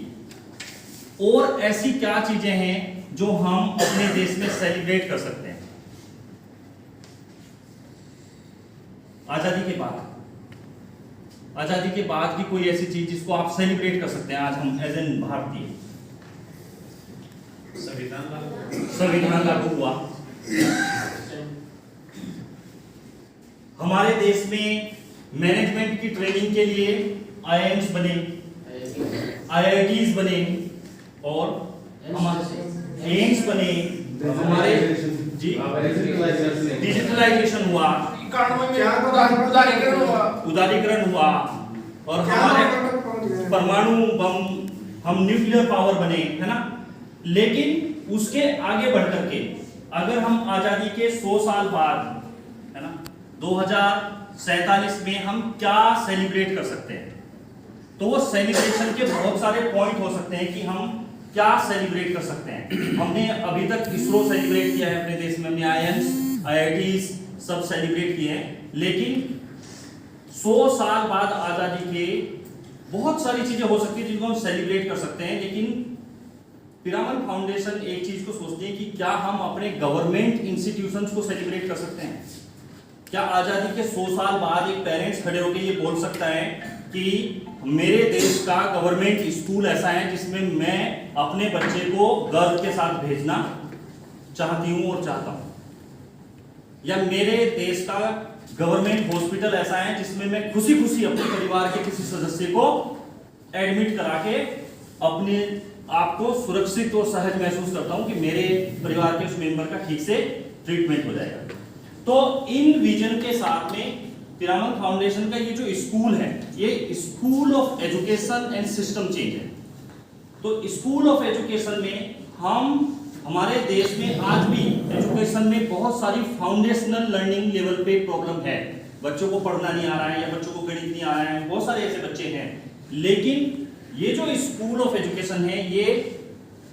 और ऐसी क्या चीजें हैं जो हम अपने देश में सेलिब्रेट कर सकते हैं? आजादी के बाद की कोई ऐसी चीज जिसको आप सेलिब्रेट कर सकते हैं आज हम एज एन भारतीय? संविधान लागू हुआ। हमारे देश में मैनेजमेंट की ट्रेनिंग के लिए IIMs बने, IITs बने और हमारे एम्स बने, हमारे जी डिजिटलाइजेशन हुआ, उदारीकरण हुआ और हमारे परमाणु बम, हम न्यूक्लियर पावर बने, है ना? लेकिन उसके आगे बढ़ करके अगर हम आजादी के 100 साल बाद, है ना, 2047 में हम क्या सेलिब्रेट कर सकते हैं? तो वो सेलिब्रेशन के बहुत सारे पॉइंट हो सकते हैं कि हम क्या सेलिब्रेट कर सकते हैं। हमने अभी तक इसरो सेलिब्रेट किया है अपने देश में, हमने IIMs, IITs सब सेलिब्रेट किए हैं। लेकिन 100 साल बाद आजादी के बहुत सारी चीजें हो सकती है जिनको हम सेलिब्रेट कर सकते हैं। लेकिन पिरामल फाउंडेशन एक चीज को सोचती है कि क्या हम अपने गवर्नमेंट इंस्टीट्यूशंस को सेलिब्रेट कर सकते हैं? क्या आजादी के 100 साल बाद एक पेरेंट्स खड़े होकर ये बोल सकता है कि मेरे देश का गवर्नमेंट स्कूल ऐसा है जिसमें मैं अपने बच्चे को गर्व के साथ भेजना चाहती हूं और चाहता हूं, या मेरे देश का गवर्नमेंट हॉस्पिटल ऐसा है जिसमें मैं खुशी खुशी अपने परिवार के किसी सदस्य को एडमिट करा के अपने आप को सुरक्षित और सहज महसूस करता हूं कि मेरे परिवार के उस मेंबर का ठीक से ट्रीटमेंट हो जाएगा। तो इन विजन के साथ में पिरामल फाउंडेशन का ये जो स्कूल है, ये school of education and system change है। तो स्कूल ऑफ एजुकेशन में हम हमारे देश में आज भी एजुकेशन में बहुत सारी फाउंडेशनल लर्निंग लेवल पे प्रॉब्लम है। बच्चों को पढ़ना नहीं आ रहा है या बच्चों को गणित नहीं आ रहा है, बहुत सारे ऐसे बच्चे हैं। लेकिन ये जो स्कूल ऑफ एजुकेशन है ये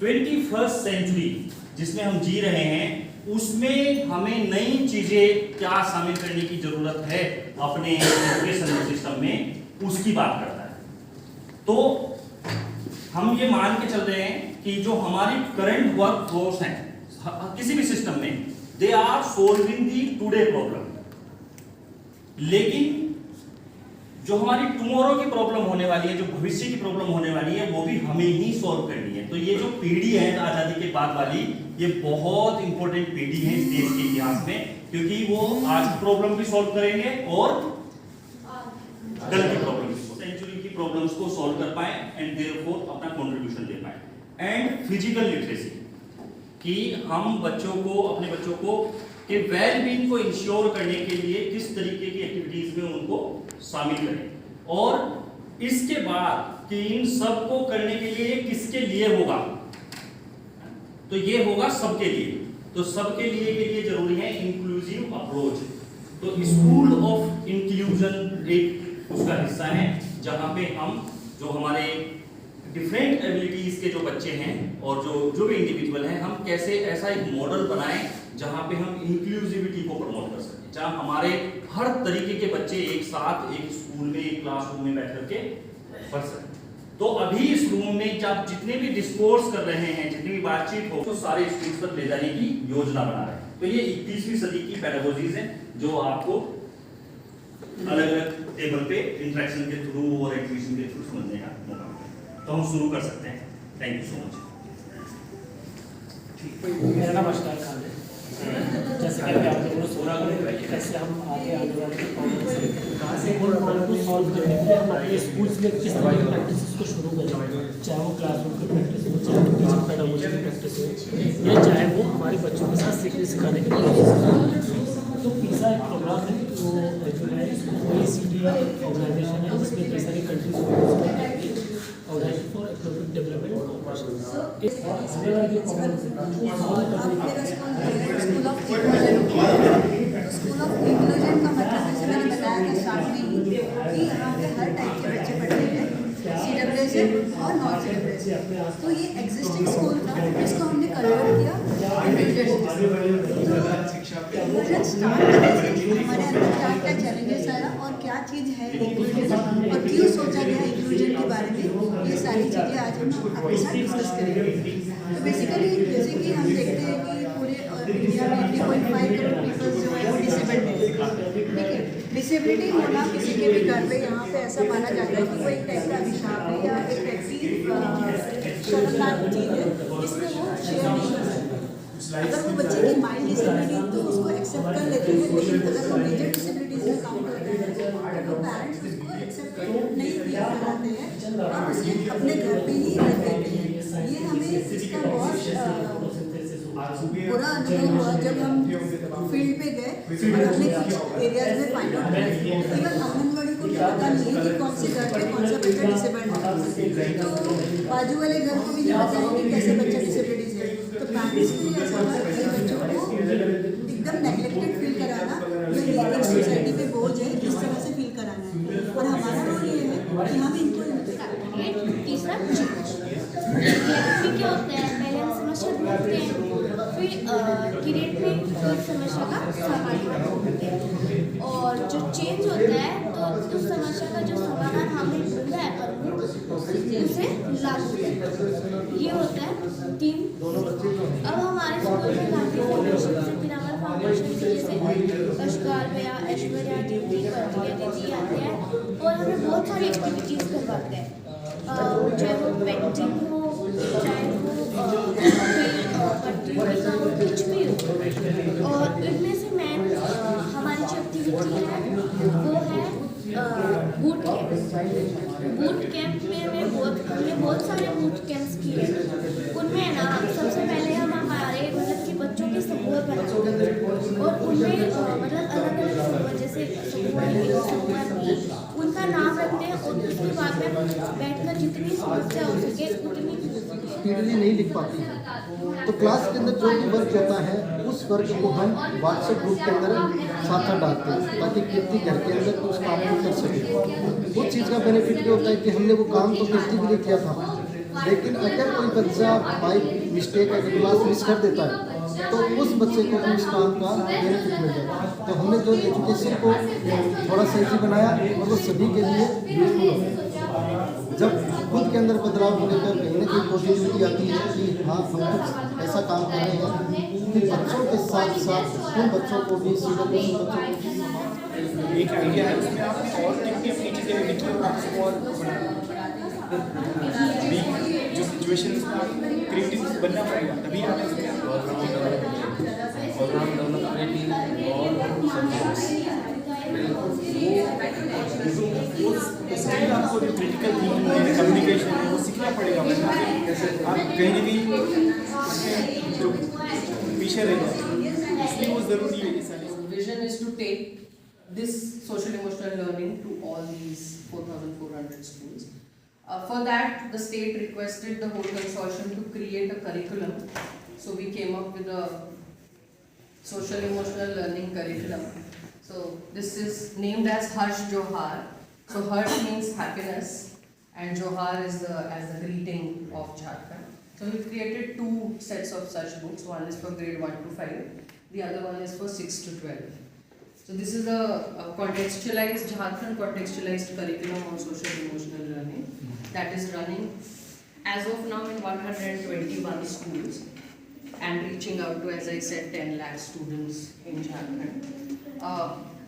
21st सेंचुरी जिसमें हम जी रहे हैं उसमें हमें नई चीजें क्या शामिल करने की जरूरत है अपने एजुकेशन सिस्टम में, उसकी बात करता है। तो हम ये मान के चल रहे हैं कि जो हमारी करंट वर्क फोर्स है किसी भी सिस्टम में, they are solving the today problem. लेकिन जो हमारी टुमारो की प्रॉब्लम होने वाली है, जो भविष्य की प्रॉब्लम होने वाली है, वो भी हमें ही सॉल्व करनी है। तो ये जो पीढ़ी है आजादी के बाद वाली, ये बहुत इंपॉर्टेंट पीढ़ी है इस देश के इतिहास में, क्योंकि वो आज की प्रॉब्लम भी सॉल्व करेंगे और कल की प्रॉब्लम, सेंचुरी की प्रॉब्लम्स को सॉल्व कर पाए एंड देयरफॉर अपना कंट्रीब्यूशन दे पाए। एंड फिजिकल लिटरेसी, कि हम बच्चों को, अपने बच्चों को के वेलबींग को इंश्योर करने के लिए किस तरीके की एक्टिविटीज में उनको शामिल करें, और इसके बाद कि इन सब को करने के लिए किसके लिए होगा, तो ये होगा सबके लिए। तो सबके लिए के लिए जरूरी है इंक्लूसिव अप्रोच। तो स्कूल ऑफ इंक्लूजन एक उसका हिस्सा है, जहां पे हम जो हमारे डिफरेंट एबिलिटीज के जो बच्चे हैं और जो भी इंडिविजुअल हैं, हम कैसे ऐसा एक मॉडल बनाएं जहां पे हम इंक्लूसिविटी को प्रमोट कर सकें, जहां हमारे हर तरीके के बच्चे एक साथ एक स्कूल में, एक क्लासरूम में बैठ करके पढ़ सकें। तो अभी इस रूम में जब जितने भी डिस्कोर्स कर रहे हैं, जितनी भी बातचीत हो, तो सारे स्टूडेंट्स पर ले जाने की योजना बना रहे हैं। तो ये 21वीं सदी की पेडागोजीज है, जो आपको अलग अलग टेबल पे इंटरेक्शन के थ्रू और एग्जीबिशन के थ्रू समझने का मौका मिलेगा। तो हम शुरू कर सकते हैं। Thank you so much. मेरा नाम अशकार खान है। जैसे कि अभी आप लोगों ने सुना कैसे हम आगे आने वाले प्रॉब्लम को सॉल्व करने के लिए हम अपने स्कूल्स में किस तरह की प्रैक्टिस को शुरू करें, चाहे वो क्लासरूम की प्रैक्टिस हो, चाहे वो टीचिंग पेडागोजी की प्रैक्टिस हो, या चाहे वो हमारे बच्चों के साथ सीखने सिखाने की प्रोसेस हो। तो पीसा एक प्रोग्राम है जो जो है OECD ऑर्गेनाइजेशन है, जिसमें कई सारी countries organisation for economic development cooperation. School of inclusion का मतलब जैसे मैंने बताया था स्टार्ट में ही कि यहाँ पे हर टाइप के बच्चे पढ़ते हैं, CWSM और नॉन CWSM। तो ये एग्जिस्टिंग स्कूल था, इसको हमने कन्वर्ट किया इंक्लूजन स्टार्ट करने से हमारे अंदर क्या क्या चैलेंजेस आया और क्या चीज़ है इंक्लूजन और क्यों सोचा गया इंक्लूजन के बारे में, ये सारी चीज़ें आज हम आपके साथ डिस्कस करेंगे। तो बेसिकली जैसे कि हम देखते हैं कि पूरे इंडिया में 3.5 करोड़ पीपल्स जो है वो डिसेबल्ड है, ठीक है। डिसेबिलिटी होना किसी के भी घर पे यहाँ पे ऐसा माना जाता है कि वो एक टाइप का अभिशाप है या एक टाइप की शर्मनाक चीज़ है, इसमें वो शेयर नहीं कर सकते। अगर वो बच्चे की माइंड डिसेबिलिटी तो उसको एक्सेप्ट कर लेते हैं, लेकिन अगर वो मेजर डिसेबिलिटीज में काउंट होता है तो वो पेरेंट्स उसको एक्सेप्ट नहीं किया कराते हैं और उसे अपने घर पे ही रख देते हैं। ये हमें इसका बहुत बुरा अनुभव हुआ जब हम फील्ड पे गए और हमने कुछ एरियाज में फाइंड आउट किया। इवन आंगनबाड़ी को भी पता नहीं है कि कौन से घर पे कौन सा बच्चा डिसेबल्ड है, तो बाजू वाले घर को भी नहीं पता है कि कैसे बच्चा डिसेबिलिटीज है। तो पेरेंट्स के लिए ऐसा था कि बच्चों को एकदम नेग्लेक्टेड फील कराना या ये एक सोसाइटी पे बोझ है, इस तरह से फील कराना है। और हमारा रोल ये है कि हम इनको तीसरा क्या होता है, पहले हम समस्या ढूंढते हैं, फिर क्रिएट में फिर समस्या का समाधान ढूंढते हैं, और जो चेंज होता है तो उस समस्या का जो समाधान हमने ढूंढा है और उसे लागू करते, ये होता है 3। अब हमारे स्कूल में काफ़ी फाउंडेशन से पिरामल फाउंडेशन से जैसे अशकार भैया, ऐश्वर्या दीदी, प्रतिया दीदी आते हैं और हमें बहुत सारी एक्टिविटीज़ करवाते हैं, चाहे वो पेंटिंग हो, चाहे वो प्रतियोगिता हो, कुछ भी हो। और इनमें से मेन हमारी जो एक्टिविटी है वो है बूट कैंप। बूट कैंप में हमने बहुत सारे बूट कैंप्स किए। उनमें ना सबसे पहले हम हमारे मतलब कि बच्चों के समूह बनाते और उनमें मतलब अलग अलग समूह जैसे समूह उनका नाम रखते हैं और उसके बाद में बैठकर जितनी समस्या हो सके उतनी स्पीडली नहीं लिख पाती है, तो क्लास के अंदर जो भी वर्क होता है उस वर्क को हम व्हाट्सएप ग्रुप के अंदर साथ साथ डालते हैं ताकि कीर्ति घर के अंदर तो उस काम को कर सके। उस चीज़ का बेनिफिट ये होता है कि हमने वो काम तो कीर्ति के लिए किया था, लेकिन अगर कोई बच्चा बाई मिस्टेक अगर क्लास मिस कर देता है तो उस बच्चे को भी इस काम का बेनिफिट मिल जाता है। तो हमने जो एजुकेशन को थोड़ा सा इजी बनाया और वो सभी के लिए यूजफुल हो। जब खुद के अंदर बदलाव होने पर कहीं ना कहीं पॉजिटिविटी आती है कि हाँ हम कुछ ऐसा काम कर रहे हैं कि बच्चों के साथ साथ उन बच्चों को भी CWSM बच्चों को भी एक आइडिया है उसमें आपने और कितनी अपनी चीज़ें लिखी और आप उसको और जो सिचुएशन में आप क्रिएटिव बनना पड़ेगा तभी आप स्किल आपको जो क्रिटिकल थिंकिंग है कम्युनिकेशन है वो सीखना पड़ेगा वरना आप कहीं ना कहीं जो पीछे रह जाए इसलिए वो ज़रूरी है। Vision is to take this social emotional learning to all these 4,400 schools. For that, the state requested the whole consortium to create a curriculum. So we came up with a social emotional learning curriculum. So this is named as Harsh Johar. So Harsh means happiness and Johar is as the greeting of Jharkhand. So we've created 2 sets of such books. One is for grade 1 to 5. The other one is for 6 to 12. So this is a contextualized, Jharkhand contextualized curriculum on social emotional learning that is running as of now in 121 schools and reaching out to, as I said, 10 lakh students in Jharkhand.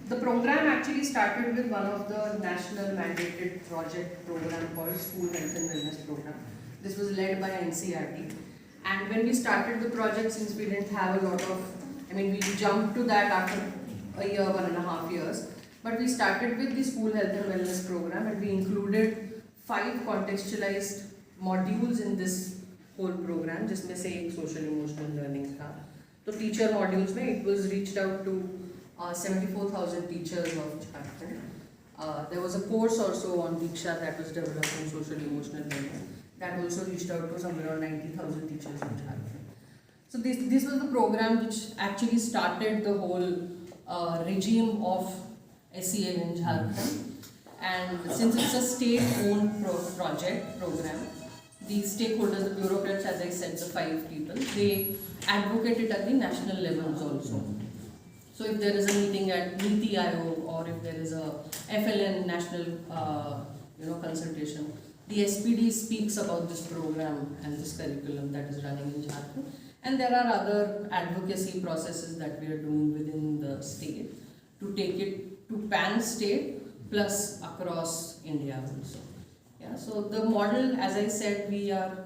The program actually started with one of the national mandated project program called School Health and Wellness Program. This was led by NCERT. And when we started the project, since we didn't have a lot of, we jumped to that after a year, 1.5 years. But we started with the School Health and Wellness Program and we included 5 contextualized modules in this whole program, जिसमें से एक social emotional learning था. तो teacher modules में it was reached out to 74,000 teachers of Jharkhand. There was a course also on Diksha that was developed in social emotional learning. That also reached out to somewhere around 90,000 teachers in Jharkhand. So this was the program which actually started the whole regime of SEL in Jharkhand. And since it's a state-owned program, the stakeholders, the bureaucrats, as I said, the 5 people, they advocate it at the national levels also. So if there is a meeting at Niti Aayog or if there is a FLN national consultation, the SPD speaks about this program and this curriculum that is running in Jharkhand. And there are other advocacy processes that we are doing within the state to take it to pan-state plus across India also. Yeah, so the model, as I said, we are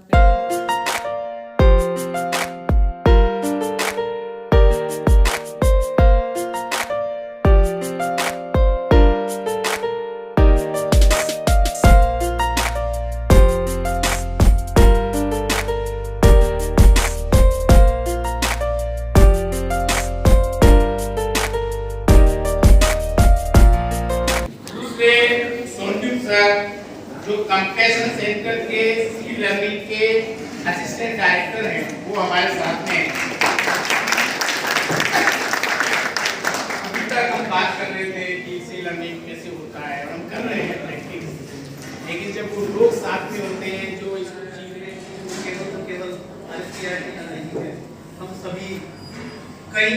जो compassion centre के सी learning के assistant director हैं वो हमारे साथ में हैं। अभी तक हम बात कर रहे थे कि सी लर्निंग कैसे होता है और हम कर रहे हैं प्रैक्टिस, लेकिन जब वो लोग साथ में होते हैं जो इसको जी रहे हैं केवल NCERT का नहीं है, हम सभी कई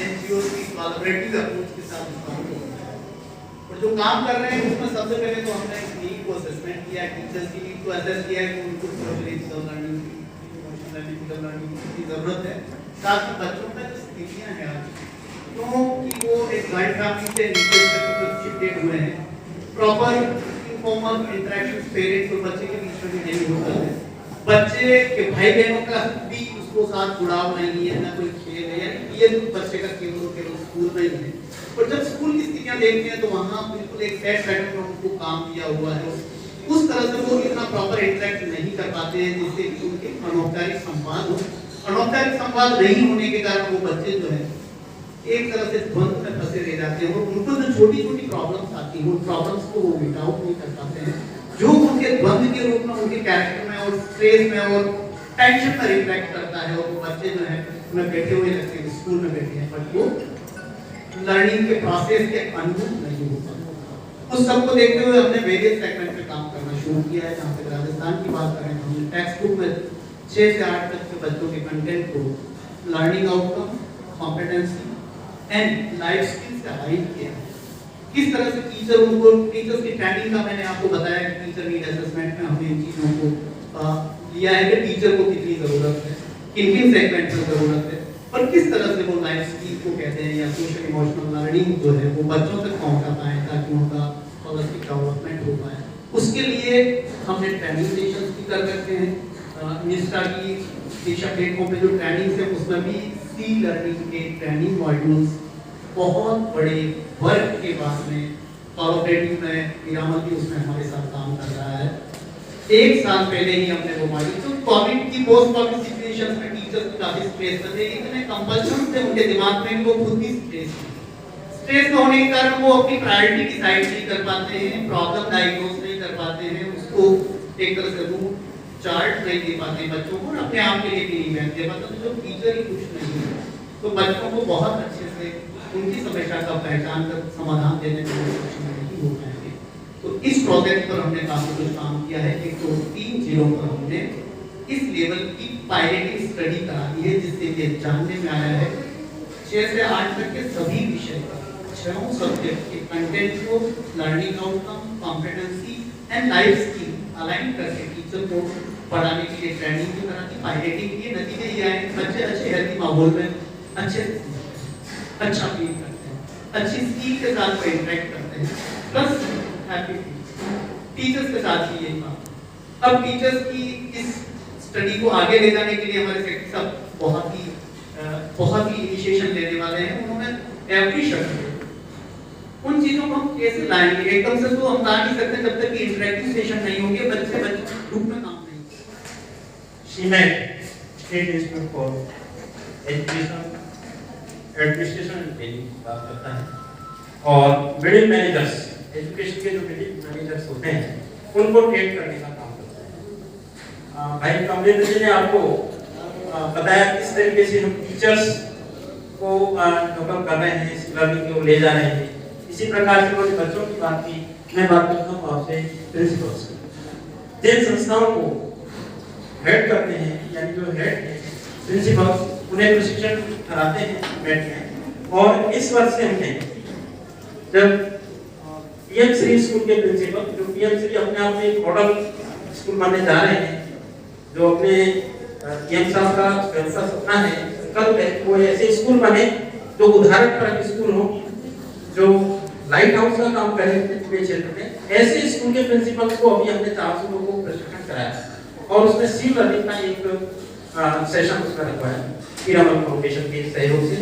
NGOs की कोलैबोरेटिव अप्रोच के साथ काम कर रहे हैं और जो काम कर रहे हैं उसमें सबसे पहले तो हमने नीड को असेसमेंट किया, टीचर्स की नीड को असेस किया कि उनको सोशल लर्निंग की जरूरत है, साथ में बच्चों में जो स्थितियाँ हैं क्योंकि वो एक जॉइंट फैमिली से नीचे शिफ्टेड हुए हैं, प्रॉपर इनफॉर्मल इंटरेक्शन पेरेंट्स और बच्चे के बीच में भी नहीं होता है, बच्चे के भाई बहनों का भी उसको साथ जुड़ाव नहीं है, ना कोई खेल है, यानी ये बच्चे का केवल स्कूल में ही है। और जब स्कूल की स्थितियां देखते हैं तो वहाँ बिल्कुल एक सेट पैटर्न में उनको काम दिया हुआ है, उस तरह से वो इतना प्रॉपर इंटरेक्ट नहीं कर पाते हैं जिससे कि उनके अनौपचारिक संवाद हो। अनौपचारिक संवाद नहीं होने के कारण वो बच्चे जो है एक तरह से द्वंद्व में फंसे रह जाते हैं और उनको जो छोटी छोटी प्रॉब्लम्स आती हैं उन प्रॉब्लम्स को वो मीट आउट नहीं कर पाते हैं, जो उनके द्वंद्व के रूप में उनके कैरेक्टर में और स्ट्रेस में और टेंशन में रिफ्लेक्ट करता है और वो बच्चे जो है उन्हें बैठे हुए लगते हैं, स्कूल में बैठे हैं, बट वो लर्निंग के प्रोसेस के अनुभव नहीं होता। उस सबको देखते हुए हमने वेरियस सेगमेंट पे काम करना शुरू किया है। जहाँ पे राजस्थान की बात करें हमने टेक्स्ट बुक में 6 से 8 तक के बच्चों के कंटेंट को learning outcome, competency and life skills का हाइड किया है। किस तरह से टीचर्स की ट्रेनिंग का मैंने आपको बताया कि टीचर नीड असेसमेंट में हमने इन चीज़ों को लिया है कि टीचर को कितनी ज़रूरत है, किन किन सेगमेंट में ज़रूरत है, और किस तरह से वो लाइफ स्किल को कहते हैं या सोशल इमोशनल लर्निंग जो है वो बच्चों तक पहुंचा पाए ताकि उनका होलिस्टिक डेवलपमेंट हो पाए। उसके लिए हमने ट्रेनिंग सेशंस भी कर रखे हैं। निष्ठा की दिशा प्लेटफॉर्म पे जो ट्रेनिंग्स है उसमें भी सी लर्निंग के ट्रेनिंग मॉड्यूल्स बहुत बड़े वर्क के बाद में कोऑपरेटिव में निरामल भी उसमें हमारे साथ काम कर रहा है। 1 साल पहले ही हमने वो मॉड्यूल, तो कोविड की पोस्ट कोविड सिचुएशंस में टीचर्स को काफी स्ट्रेस थे, इतने कंपल्शन थे उनके दिमाग में, वो खुद भी स्ट्रेस होने के कारण वो अपनी प्रायोरिटी डिसाइड नहीं कर पाते हैं, प्रॉब्लम डायग्नोज नहीं कर पाते हैं, उसको एक तरह से रूट चार्ट नहीं दे पाते बच्चों को, अपने आप के लिए भी नहीं बैठते, मतलब जो टीचर ही कुछ नहीं है, तो बच्चों को बहुत अच्छे से उनकी समस्या का पहचान कर समाधान देने में सक्षम नहीं हो पाएंगे। तो इस प्रोजेक्ट पर हमने काफी कुछ काम किया है। एक तो 3 जिलों पर हमने इस लेवल की पायलटिंग स्टडी करा दी है, जिससे ये जानने में आया है 6 से 8 तक के सभी विषय का 6 सब्जेक्ट के कंटेंट को learning outcome, competency and life skill align करके टीचर को पढ़ाने के लिए ट्रेनिंग भी करा दी, पायलटिंग के नतीजे ये आए, बच्चे अच्छे हेल्थी माहौल में अच्छा फील करते हैं, अच्छी स्किल के साथ इंटरेक्ट करते हैं, प्लस हैप्पी टीचर्स के साथ भी यही बात। अब टीचर्स की इस स्टडी को आगे ले जाने के लिए हमारे सेक्रेटरी साहब बहुत ही इनिशिएशन लेने वाले हैं। उन्होंने एवरी शब्द उन चीजों को हम कैसे लाएंगे, एकदम से तो हम ला नहीं सकते जब तक कि इंटरेक्टिव सेशन नहीं होंगे, बच्चे ग्रुप में काम नहीं करेंगे। SIEMAT state institute for administration and training की बात करता है और मिडिल मैनेजर्स, एजुकेशन के जो मिडिल मैनेजर्स होते हैं उनको ट्रेन करने का काम करता है। भाई कमलेंद्र जी ने आपको बताया किस तरीके से हम टीचर्स को डेवलप कर रहे हैं, इस लर्निंग को ले जा रहे हैं। इसी प्रकार से उन्होंने बच्चों की बात की, मैं बात करता हूँ आपसे प्रिंसिपल्स की। जिन संस्थाओं को हेड करते हैं यानी जो हेड है प्रिंसिपल्स, उन्हें प्रशिक्षण कराते हैं बैठते हैं। और इस वर्ष से हमने जब पीएम श्री स्कूल के प्रिंसिपल, जो पीएम श्री अपने आप में एक मॉडल स्कूल बनने जा रहे हैं, जो अपने पीएम साहब का व्यवसाय सपना है, संकल्प है, वो ऐसे स्कूल बने जो उदाहरण पर स्कूल हो, जो लाइट हाउस का काम करें पूरे क्षेत्र में। ऐसे स्कूल के प्रिंसिपल्स को अभी हमने 400 लोगों को प्रशिक्षण कराया और उसमें सी लर्निंग का एक सेशन उसका रखा है निरामल फाउंडेशन के सहयोग से।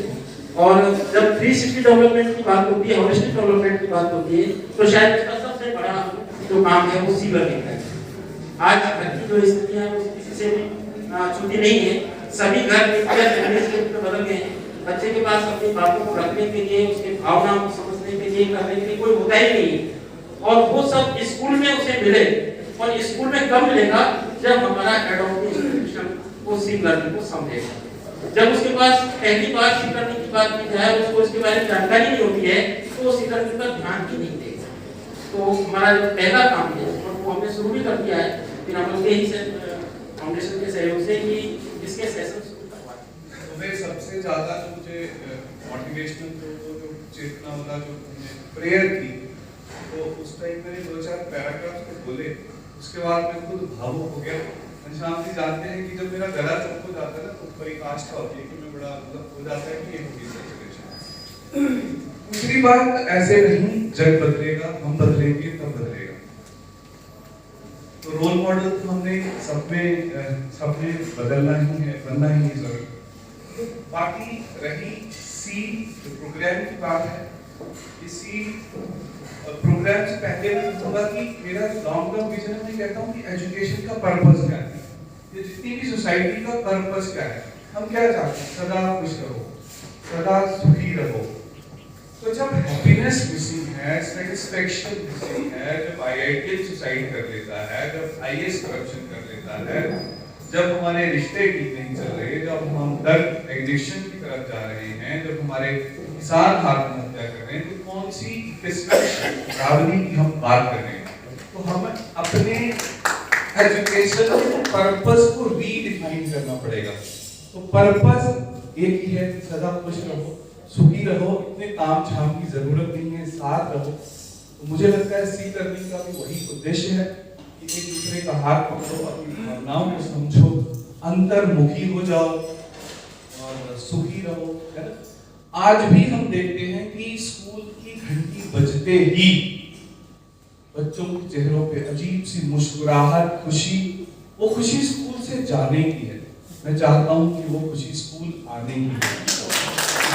और जब 360 डेवलपमेंट की बात होती है, होलिस्टिक डेवलपमेंट की बात होती है, तो शायद उसका सबसे बड़ा जो काम है वो सी लर्निंग है। आज घर की जो स्थिति है वो किसी से भी छूटी नहीं है, सभी घर में बदल गए हैं। बच्चे के पास अपनी बातों को रखने के लिए, उसके भावनाओं को समझने के लिए, करने के लिए कोई होता ही नहीं है। और वो सब स्कूल में उसे मिले, और स्कूल में कब मिलेगा जब हमारा एडॉप्टिव इंस्टीट्यूशन वो सी लर्निंग को समझेगा। जब उसके पास पहली बार सी लर्निंग की बात की जाए, उसको उसके बारे में जानकारी नहीं होती है, तो वो सी लर्निंग पर ध्यान ही नहीं देगा। तो हमारा जो पहला काम है और वो हमने शुरू भी कर दिया है फिर हम लोग यही फाउंडेशन के सहयोग से कि इसके सेशन शुरू करवाएं। तो मैं सबसे ज़्यादा जो मुझे मोटिवेशनल जो चेतना वाला जो हमने प्रेयर की, तो उस टाइम मैंने 2-4 पैराग्राफ्स को बोले, उसके बाद मैं खुद भावुक हो गया। घनश्याम जी जानते हैं कि जब मेरा गला चुप हो जाता है ना तो बड़ी आस्था होती है कि मैं बड़ा मतलब हो जाता है कि ये होगी सिचुएशन। दूसरी बात, ऐसे नहीं जग बदलेगा, हम बदलेंगे तब बदलेगा। तो रोल मॉडल तो हमने सब में बदलना ही है, बनना ही है जरूर। बाकी रही सी प्रोग्राम की बात है, इसी प्रोग्राम से पहले होगा कि मेरा जो लॉन्ग टर्म विजन है, मैं कहता हूँ कि एजुकेशन का पर्पस क्या है, ये जितनी भी सोसाइटी का पर्पस क्या है, हम क्या चाहते हैं, सदा खुश रहो, सदा सुखी रहो। तो जब हैप्पीनेस मिसिंग है, सेटिस्फैक्शन मिसिंग है, जब आईआईटी सुसाइड कर लेता है, जब आईएएस करप्शन कर लेता है, जब हमारे रिश्ते ठीक नहीं चल रहे, जब हम दर्द एडिक्शन की तरफ जा रहे हैं, जब हमारे किसान आत्महत्या कर रहे हैं, तो कौन सी रावणी की हम बात कर रहे हैं। तो हम अपने एजुकेशन पर्पस को रीडिफाइन करना पड़ेगा। तो पर्पस एक ही है, सदा खुश रहो, सुखी रहो, इतने ताम झाम की जरूरत नहीं है, साथ रहो। तो मुझे लगता है सी लर्निंग का भी वही उद्देश्य है कि एक दूसरे का हाथ पकड़ो, अपनी भावनाओं को समझो, अंतर्मुखी हो जाओ और सुखी रहो, है ना। आज भी हम देखते हैं कि स्कूल की घंटी बजते ही बच्चों के चेहरों पे अजीब सी मुस्कुराहट, खुशी, वो खुशी स्कूल से जाने की है। मैं चाहता हूं कि वो खुशी स्कूल आने की है।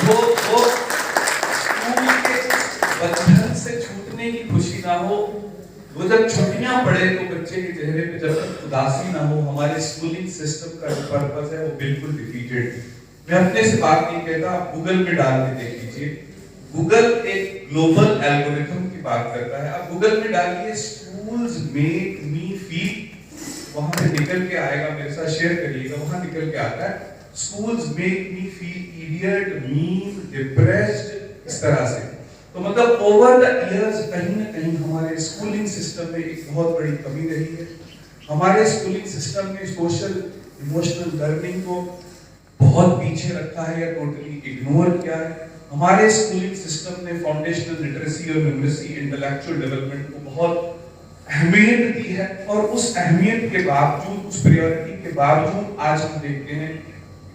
वो स्कूल के बंधन से छूटने की खुशी ना हो। वो जब छुट्टियां पड़े तो बच्चे के चेहरे पे जब तक उदासी ना हो, हमारे स्कूलिंग सिस्टम का जो पर्पस है वो बिल्कुल डिफीटेड है। मैं अपने से बात नहीं कहता, आप गूगल में डाल के देख लीजिए। गूगल एक ग्लोबल एल्गोरिथम की बात करता है। आप गूगल में डालिए स्कूल्स मेक मी फील, वहां पे निकल के आएगा, मेरे साथ शेयर करिएगा, वहां निकल के आता है schools make me feel idiot, mean, depressed, इस तरह से। तो मतलब ओवर द इयर्स कहीं ना कहीं हमारे स्कूलिंग सिस्टम में एक बहुत बड़ी कमी रही है। हमारे स्कूलिंग सिस्टम ने सोशल इमोशनल लर्निंग को बहुत पीछे रखा है या टोटली इग्नोर किया है। हमारे स्कूलिंग सिस्टम ने फाउंडेशनल लिटरेसी और न्यूमरेसी, इंटेलेक्चुअल डेवलपमेंट को बहुत अहमियत दी है, और उस अहमियत के बावजूद, उस प्रायोरिटी के बावजूद आज हम देखते हैं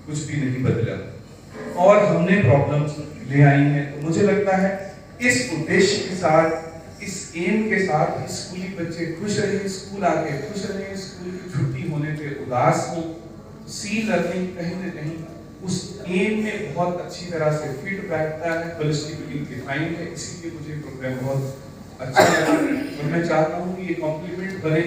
कुछ भी नहीं बदला और हमने प्रॉब्लम्स ले आई हैं। तो मुझे लगता है इस उद्देश्य के साथ, इस एम के साथ स्कूली बच्चे खुश रहे, स्कूल आके खुश रहे, स्कूल की छुट्टी होने पे उदास हो, सी लर्निंग कहीं ना कहीं उस एम में बहुत अच्छी तरह से फिट बैठता है, होलिस्टिकली डिफाइंड है। इसीलिए मुझे प्रोग्राम बहुत अच्छा लगा और मैं चाहता हूँ कि ये कॉम्प्लीमेंट बने।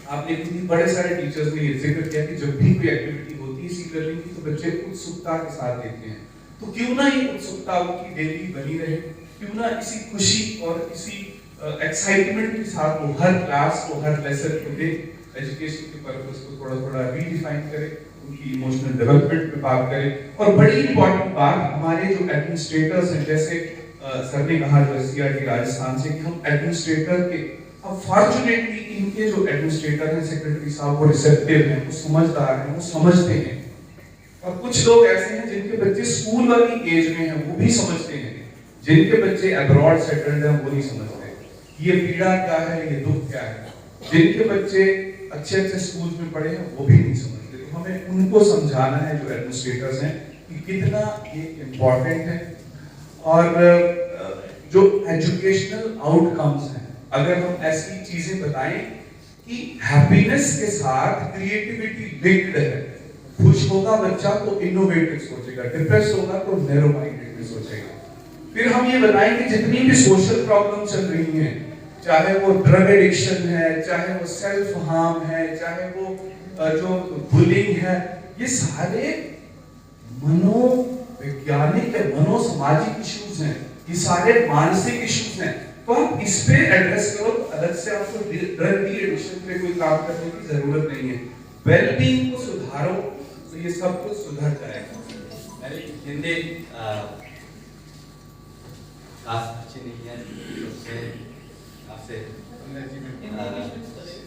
आपने कितनी बड़े सारे टीचर्स ने ये जिक्र किया कि जब भी कोई एक्टिविटी होती है सी लर्निंग की तो बच्चे उत्सुकता के साथ देखते हैं। तो क्यों ना ये उत्सुकता उनकी डेली बनी रहे, क्यों ना इसी खुशी और इसी एक्साइटमेंट के साथ वो हर क्लास को, हर लेसन को दे, एजुकेशन के पर्पस को थोड़ा थोड़ा रीडिफाइन करे, उनकी इमोशनल डेवलपमेंट पे बात करे। और बड़ी इंपॉर्टेंट बात, हमारे जो एडमिनिस्ट्रेटर्स हैं, जैसे सर ने कहा जो सीआरटी राजस्थान से कि हम एडमिनिस्ट्रेटर के, अब फॉर्चुनेटली इनके जो एडमिनिस्ट्रेटर हैं, सेक्रेटरी साहब, वो रिसेप्टिव हैं, वो समझदार हैं, वो समझते हैं। और कुछ लोग ऐसे हैं जिनके बच्चे स्कूल वाली एज में हैं, वो भी समझते हैं। जिनके बच्चे अब्रॉड सेटल्ड हैं वो नहीं समझते ये पीड़ा क्या है, ये दुख क्या है। जिनके बच्चे अच्छे अच्छे स्कूल में पढ़े हैं वो भी नहीं समझते। तो हमें उनको समझाना है जो एडमिनिस्ट्रेटर्स हैं कि कितना ये इम्पोर्टेंट है। और जो एजुकेशनल आउटकम्स हैं, अगर हम ऐसी चीजें बताएं कि हैप्पीनेस के साथ क्रिएटिविटी लिंक्ड है। खुश होगा बच्चा तो इनोवेटिव सोचेगा, डिप्रेस होगा तो नैरो माइंडेड सोचेगा। फिर हम ये बताएं कि जितनी भी सोशल प्रॉब्लम चल रही हैं, चाहे वो ड्रग एडिक्शन है, चाहे वो सेल्फ हार्म है, चाहे वो जो बुलिंग है, ये सारे मनोवैज्ञानिक या मनोसामाजिक इश्यूज हैं, ये सारे मानसिक इश्यूज हैं। तो आप इस पे एड्रेस करो, तो अलग से आपको ड्रग डी एडिक्शन पे कोई काम करने की जरूरत नहीं है। वेलबींग को सुधारो तो ये सब कुछ सुधर जाएगा। मेरी हिंदी खास अच्छी नहीं है, उससे आपसे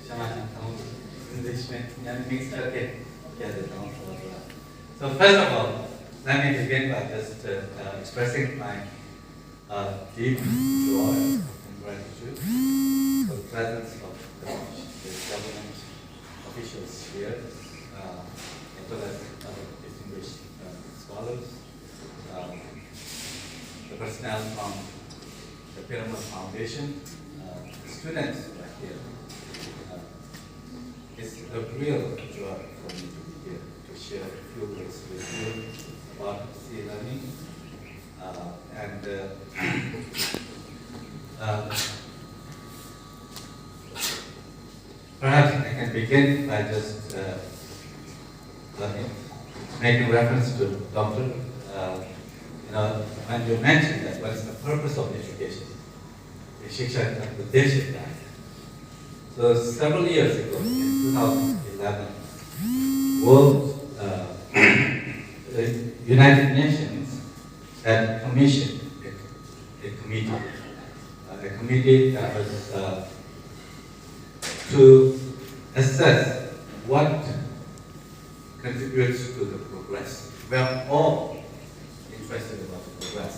क्षमा चाहता हूँ। इंग्लिश में यानी मिक्स करके कह देता हूँ थोड़ा थोड़ा। So first of all, let me begin by just expressing my deep joy and gratitude for the presence of the government officials here, as well as other distinguished scholars, the personnel from the Pyramid Foundation, students who are here. It's a real joy for me to be here to share a few words with you about C-learning. Perhaps I can begin by just making reference to Dr. When you mentioned that what is the purpose of education, Shiksha ka uddeshya kya hai. So several years ago, in 2011, the United Nations had commissioned a committee that was to assess what contributes to the progress. We are all interested about the progress.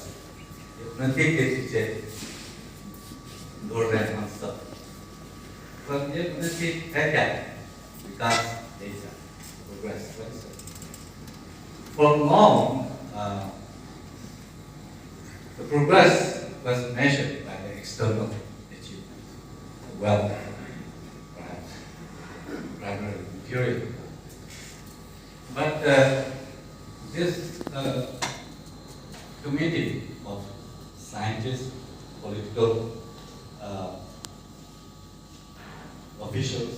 उन्नति के पीछे दौड़ रहे हैं हम सब। पर ये उन्नति है क्या? विकास ऐसा, progress. For long, the progress was measured by the external achievement, wealth, perhaps, primarily material. But this committee of scientists, political officials,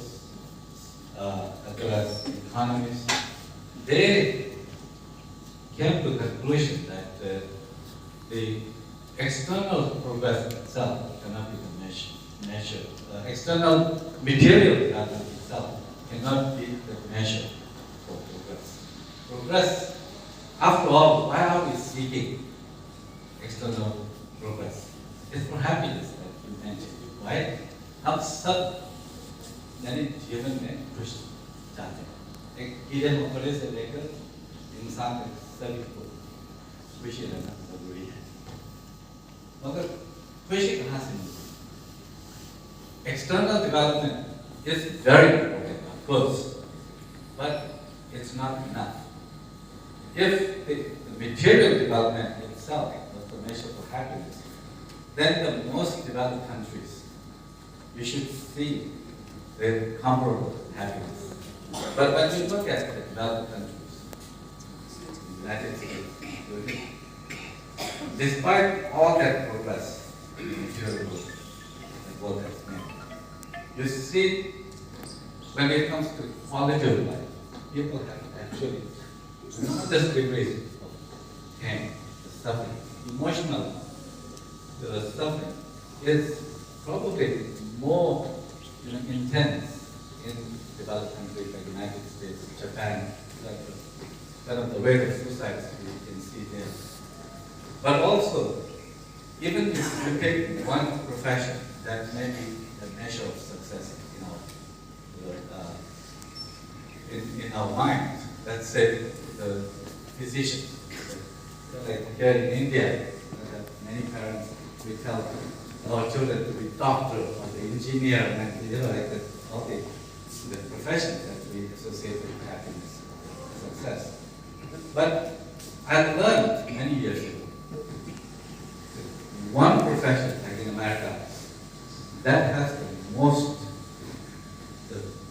as well as economists, they came to the conclusion that the external progress itself cannot be measured. The external material development itself cannot be the measure for progress. Progress, after all, why are we seeking external progress? It's for happiness, that you mentioned, right? हम सब यानी जीवन में खुश चाहते हैं। एक कीड़े मकोड़े से लेकर इंसान तक सभी को खुशी रहना जरूरी है। मगर खुशी कहाँ से मिलती है? External development is very important, of course, but it's not enough. If the material development itself was the measure for happiness, then the most developed countries, you should see the comparable happiness. But when you look at the developed countries, United States, despite all that progress in material growth that world has made, you see, when it comes to quality of life, people have actually tremendous degrees of pain, suffering, emotional suffering is probably more intense in developed countries like United States, Japan, like kind of the rate of suicides you can see there. But also, even if you take one profession that may be a measure of success in our minds, let's say the physician. Like here in India, many parents we tell our children to be doctor or the engineer, and like all the professions that we associate with happiness and success. But I learned many years ago, one profession, like in America, that has the most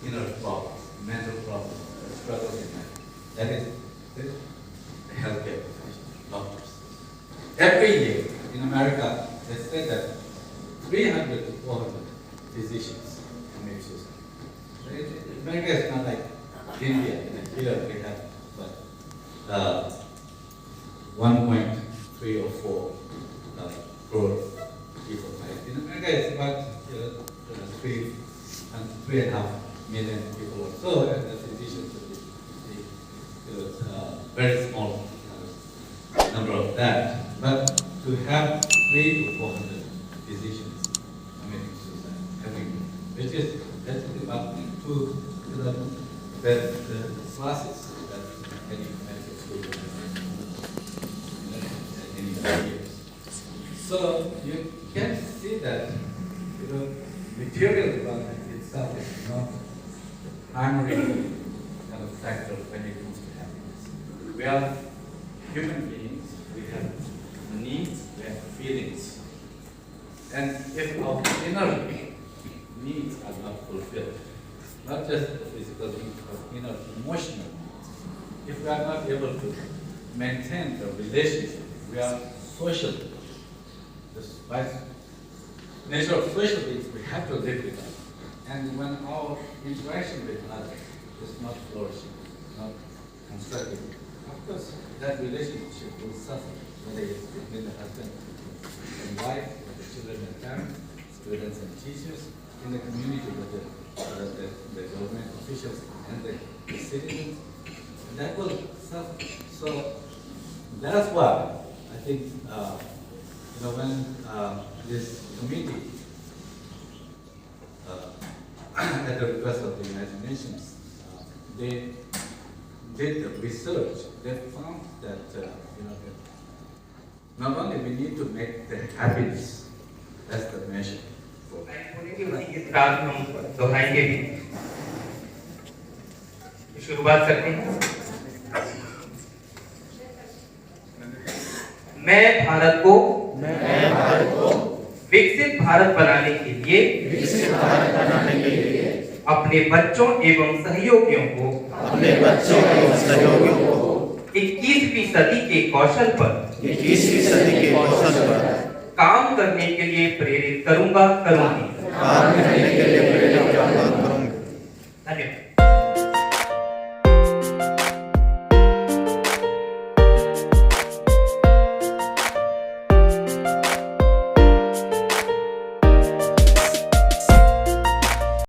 inner problems, mental problems, struggles in life. That is the healthcare profession, doctors. Every year in America, they say that 300 to 400 physicians commit suicide. America is not like India. Here we have 1.3 or 4 crore people. Right? In America, it's about 3.5 million people or so, and the physicians very small number of that. But to have 300 to 400 physicians committing suicide every year, which is basically about 2 to the classes that any medical school would have in any years. So you can see that material development itself is not the primary kind of factor when it comes to happiness. We are human beings, we have needs, we have feelings. And if our inner needs are not fulfilled, not just the physical needs, but inner emotional needs, if we are not able to maintain the relationship, we are social. By nature of social beings, we have to live with others. And when our interaction with others is not flourishing, not constructive, of course, that relationship will suffer, whether it's between the husband and wife, with the children and parents, students and teachers, in the community with the government officials and the citizens. That will suffer. So that's why I think when this committee, at the request of the United Nations, they did the research. They found that not only we need to make the happiness as the measure for. दोहराएंगे भी शुरुआत करते हैं। मैं भारत को विकसित भारत बनाने के लिए अपने बच्चों एवं सहयोगियों को 21वीं सदी के कौशल पर काम करने के लिए प्रेरित करूंगा, करूंगी।